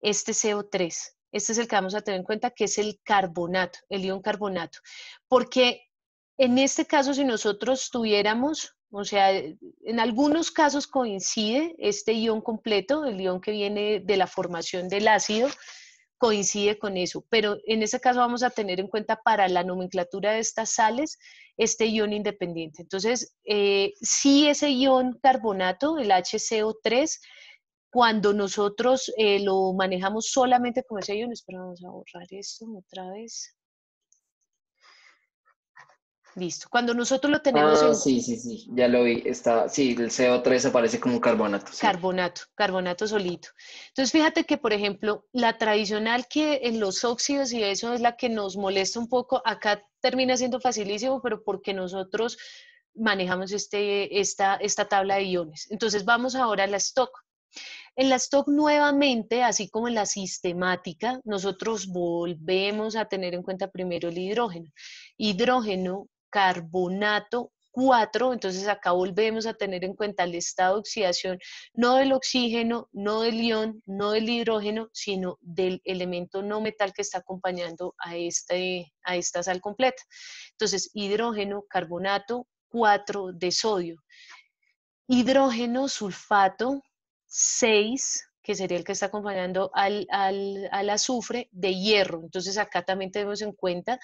este CO3. Este es el que vamos a tener en cuenta, que es el carbonato, el ion carbonato. Porque en este caso, si nosotros tuviéramos, o sea, en algunos casos coincide este ion completo, el ion que viene de la formación del ácido, coincide con eso, pero en este caso vamos a tener en cuenta para la nomenclatura de estas sales este ion independiente. Entonces, sí, ese ion carbonato, el HCO3, cuando nosotros lo manejamos solamente como ese ion, espera, vamos a borrar esto otra vez. Listo. Cuando nosotros lo tenemos en...
Sí, ya lo vi. Sí, el CO3 aparece como un carbonato. Sí.
Carbonato solito. Entonces, fíjate que, por ejemplo, la tradicional que en los óxidos y eso es la que nos molesta un poco, acá termina siendo facilísimo, pero porque nosotros manejamos esta tabla de iones. Entonces, vamos ahora a la stock. En la stock nuevamente, así como en la sistemática, nosotros volvemos a tener en cuenta primero el hidrógeno. Hidrógeno, carbonato, 4, entonces acá volvemos a tener en cuenta el estado de oxidación, no del oxígeno, no del ion, no del hidrógeno, sino del elemento no metal que está acompañando a esta sal completa. Entonces, hidrógeno, carbonato, 4 de sodio. Hidrógeno, sulfato, 6, que sería el que está acompañando al azufre, de hierro. Entonces acá también tenemos en cuenta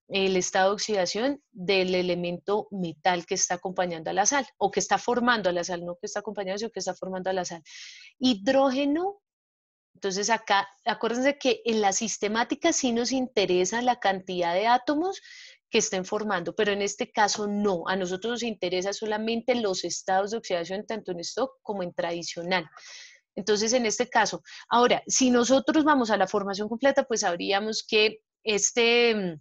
el estado de oxidación del elemento metal que está acompañando a la sal, o que está formando a la sal, no que está acompañando, sino que está formando a la sal. Hidrógeno, Entonces acá, acuérdense que en la sistemática sí nos interesa la cantidad de átomos que estén formando, pero en este caso no. A nosotros nos interesa solamente los estados de oxidación, tanto en stock como en tradicional. Entonces, en este caso, ahora, si nosotros vamos a la formación completa, pues sabríamos que este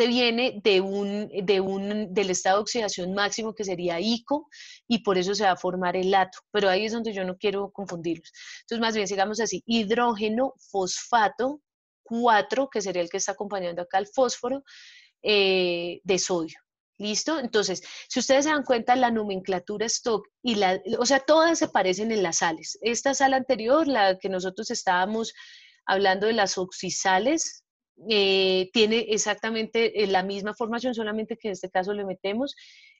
viene del estado de oxidación máximo, que sería ICO, y por eso se va a formar el lato. Pero ahí es donde yo no quiero confundirlos. Entonces, más bien, sigamos así. Hidrógeno, fosfato, 4, que sería el que está acompañando acá al fósforo, de sodio. ¿Listo? Entonces, si ustedes se dan cuenta, la nomenclatura stock o sea, todas se parecen en las sales. Esta sal anterior, la que nosotros estábamos hablando de las oxisales, tiene exactamente la misma formación, solamente que en este caso le metemos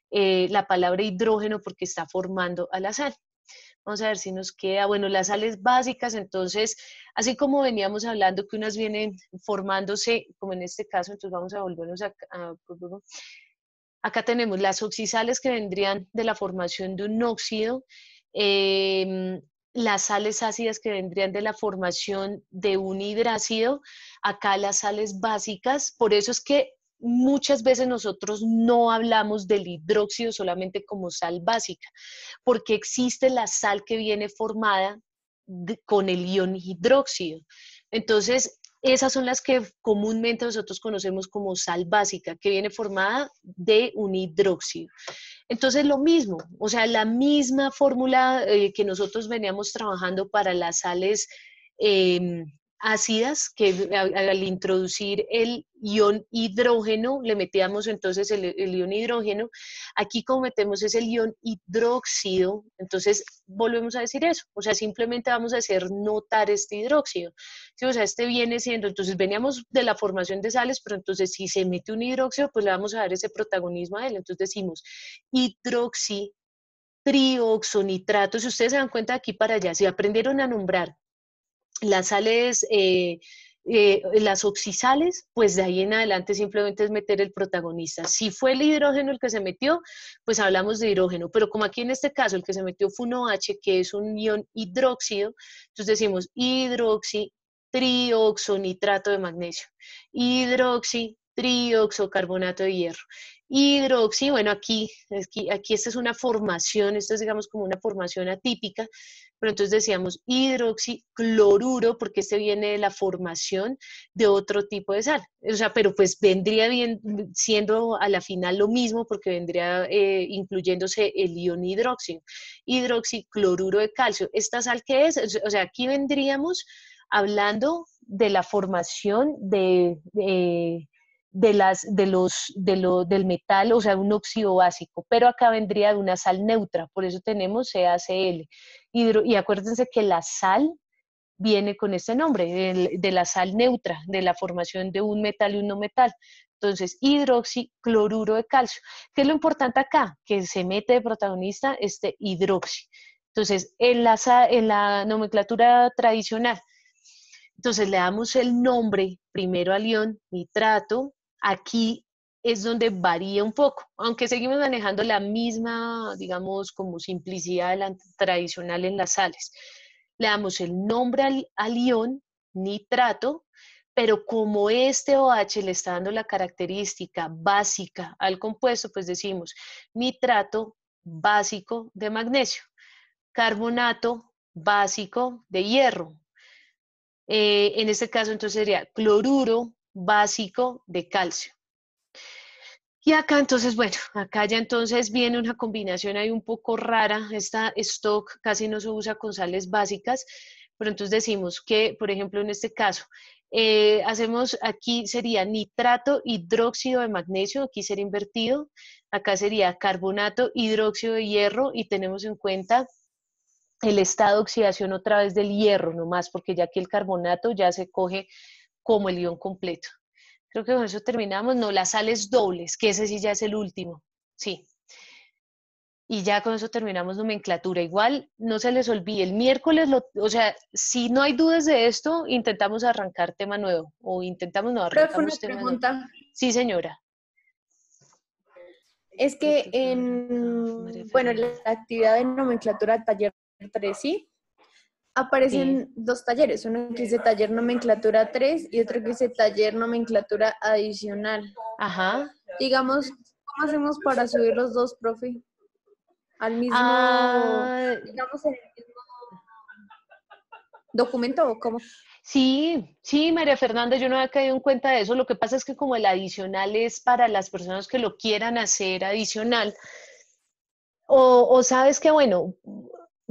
la palabra hidrógeno porque está formando a la sal. Vamos a ver si nos queda, bueno, las sales básicas, entonces, así como veníamos hablando que unas vienen formándose, como en este caso, entonces vamos a volvernos acá tenemos las oxisales que vendrían de la formación de un óxido, las sales ácidas que vendrían de la formación de un hidrácido, acá las sales básicas, por eso es que muchas veces nosotros no hablamos del hidróxido solamente como sal básica, porque existe la sal que viene formada con el ion hidróxido. Entonces, esas son las que comúnmente nosotros conocemos como sal básica, que viene formada de un hidróxido. Entonces, lo mismo, o sea, la misma fórmula que nosotros veníamos trabajando para las sales ácidas, que al introducir el ion hidrógeno, le metíamos entonces el ion hidrógeno. Aquí como metemos es el ion hidróxido, entonces volvemos a decir eso, o sea, simplemente vamos a hacer notar este hidróxido. Sí, o sea, este viene siendo, entonces veníamos de la formación de sales, pero entonces si se mete un hidróxido, pues le vamos a dar ese protagonismo a él. Entonces decimos hidroxi, trioxonitrato. Si ustedes se dan cuenta de aquí para allá, si aprendieron a nombrar las sales, las oxisales, pues de ahí en adelante simplemente es meter el protagonista. Si fue el hidrógeno el que se metió, pues hablamos de hidrógeno, pero como aquí en este caso el que se metió fue un OH, que es un ion hidróxido, entonces decimos hidroxi, trioxonitrato de magnesio, hidroxi, trioxocarbonato de hierro. Hidroxi, bueno, aquí esta es una formación, esta es digamos como una formación atípica, pero entonces decíamos hidroxicloruro, porque este viene de la formación de otro tipo de sal. O sea, pero pues vendría bien siendo a la final lo mismo, porque vendría incluyéndose el ion hidróxido. Hidroxicloruro de calcio. ¿Esta sal qué es? O sea, aquí vendríamos hablando de la formación del metal, o sea, un óxido básico, pero acá vendría de una sal neutra, por eso tenemos CaCl. Y acuérdense que la sal viene con este nombre, de la sal neutra, de la formación de un metal y un no metal. Entonces, hidroxicloruro de calcio. ¿Qué es lo importante acá? Que se mete de protagonista este hidroxi. Entonces, en la nomenclatura tradicional, entonces le damos el nombre primero al ion nitrato. Aquí es donde varía un poco, aunque seguimos manejando la misma, digamos, como simplicidad de la tradicional en las sales. Le damos el nombre al ion nitrato, pero como este OH le está dando la característica básica al compuesto, pues decimos nitrato básico de magnesio, carbonato básico de hierro. En este caso entonces sería cloruro básico de calcio. Y acá entonces, bueno, acá ya entonces viene una combinación ahí un poco rara. Esta stock casi no se usa con sales básicas, pero entonces decimos que, por ejemplo, en este caso, hacemos aquí sería nitrato hidróxido de magnesio, aquí sería invertido, acá sería carbonato hidróxido de hierro y tenemos en cuenta el estado de oxidación otra vez del hierro nomás, porque ya que el carbonato ya se coge como el ion completo. Creo que con eso terminamos. No, las sales dobles, que ese sí ya es el último. Sí. Y ya con eso terminamos nomenclatura. Igual, no se les olvide, el miércoles, o sea, si no hay dudas de esto, intentamos arrancar tema nuevo. O intentamos, no,
Profe, una
arrancamos tema nuevo.
pregunta.
Sí, señora.
Es que bueno, la actividad de nomenclatura taller 3, ¿sí? aparecen dos talleres, uno que dice taller nomenclatura 3 y otro que dice taller nomenclatura adicional.
Ajá.
Digamos, ¿cómo hacemos para subir los dos, profe? Al mismo, digamos, en el mismo documento o cómo?
Sí, sí, María Fernanda, yo no había caído en cuenta de eso. Lo que pasa es que como el adicional es para las personas que lo quieran hacer adicional, o sabes que, bueno,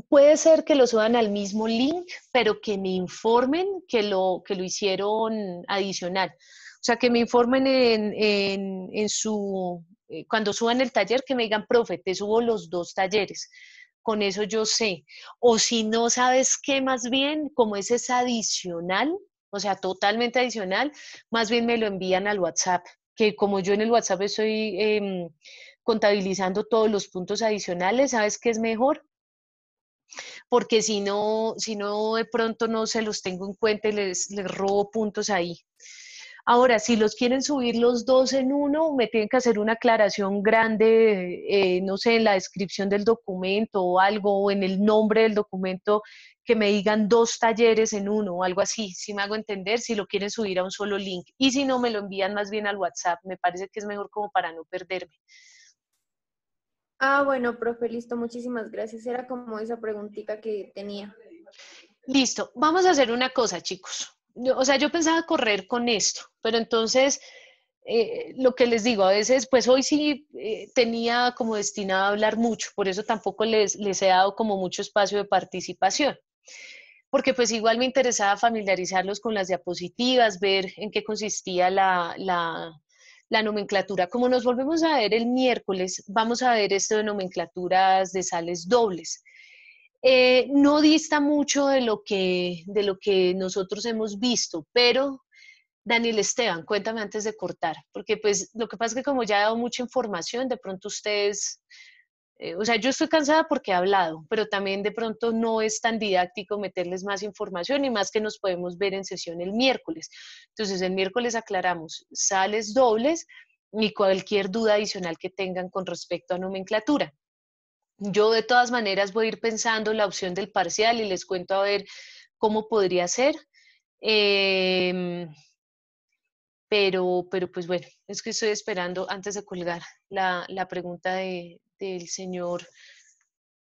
puede ser que lo suban al mismo link, pero que me informen que lo hicieron adicional. O sea, que me informen en su, cuando suban el taller, que me digan, profe, te subo los dos talleres. Con eso yo sé. O si no sabes qué, más bien, como ese es adicional, o sea, totalmente adicional, más bien me lo envían al WhatsApp, que como yo en el WhatsApp estoy contabilizando todos los puntos adicionales, ¿sabes qué es mejor? Porque si no de pronto no se los tengo en cuenta y les robo puntos ahí. Ahora, si los quieren subir los dos en uno, me tienen que hacer una aclaración grande, no sé, en la descripción del documento o algo, o en el nombre del documento, que me digan dos talleres en uno o algo así, si me hago entender, si lo quieren subir a un solo link. Y si no, me lo envían más bien al WhatsApp, me parece que es mejor como para no perderme.
Ah, bueno, profe, listo, muchísimas gracias. Era como esa preguntita que tenía.
Listo, vamos a hacer una cosa, chicos. O sea, yo pensaba correr con esto, pero entonces, lo que les digo, a veces, pues hoy sí tenía como destinado a hablar mucho, por eso tampoco les he dado como mucho espacio de participación, porque pues igual me interesaba familiarizarlos con las diapositivas, ver en qué consistía la nomenclatura. Como nos volvemos a ver el miércoles, vamos a ver esto de nomenclaturas de sales dobles. No dista mucho de lo que nosotros hemos visto, pero Daniel Esteban, cuéntame antes de cortar, porque pues lo que pasa es que como ya he dado mucha información, de pronto ustedes, o sea, yo estoy cansada porque he hablado, pero también de pronto no es tan didáctico meterles más información y más que nos podemos ver en sesión el miércoles. Entonces el miércoles aclaramos sales dobles y cualquier duda adicional que tengan con respecto a nomenclatura. Yo de todas maneras voy a ir pensando la opción del parcial y les cuento a ver cómo podría ser. Pero pues bueno, es que estoy esperando antes de colgar la pregunta del señor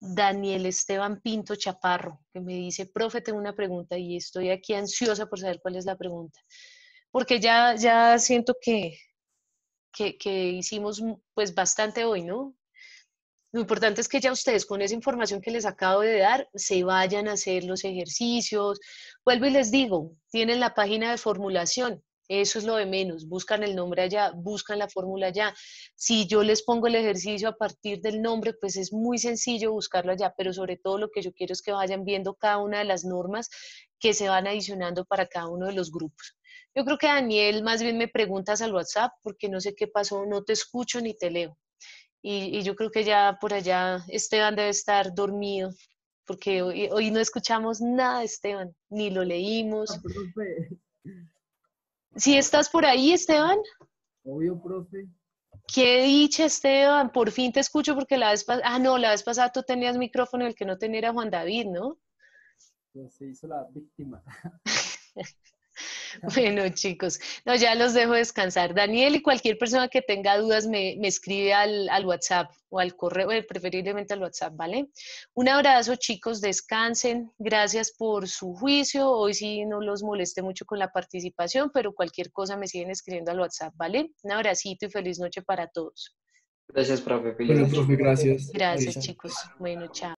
Daniel Esteban Pinto Chaparro, que me dice, profe, tengo una pregunta y estoy aquí ansiosa por saber cuál es la pregunta. Porque ya siento que hicimos pues bastante hoy, ¿no? Lo importante es que ya ustedes con esa información que les acabo de dar se vayan a hacer los ejercicios. Vuelvo y les digo, tienen la página de formulación, eso es lo de menos. Buscan el nombre allá, buscan la fórmula allá. Si yo les pongo el ejercicio a partir del nombre, pues es muy sencillo buscarlo allá, pero sobre todo lo que yo quiero es que vayan viendo cada una de las normas que se van adicionando para cada uno de los grupos. Yo creo que Daniel, más bien me preguntas al WhatsApp porque no sé qué pasó, no te escucho ni te leo. Y yo creo que ya por allá Esteban debe estar dormido, porque hoy no escuchamos nada de Esteban, ni lo leímos.
Profe,
¿Sí estás por ahí, Esteban?
obvio, profe.
Qué dicha, Esteban, por fin te escucho porque la vez pasada, no, la vez pasada tú tenías micrófono, el que no tenía era Juan David, ¿no?
Pues se hizo la víctima.
Bueno, chicos, no, ya los dejo descansar. Daniel y cualquier persona que tenga dudas me escribe al WhatsApp o al correo, preferiblemente al WhatsApp, ¿vale? Un abrazo, chicos, descansen. Gracias por su juicio. Hoy sí no los molesté mucho con la participación, pero cualquier cosa me siguen escribiendo al WhatsApp, ¿vale? Un abracito y feliz noche para todos.
Gracias, profe. Feliz
Bueno,
noche.
profe, gracias.
Gracias,
Ahí.
chicos. Bueno, chao.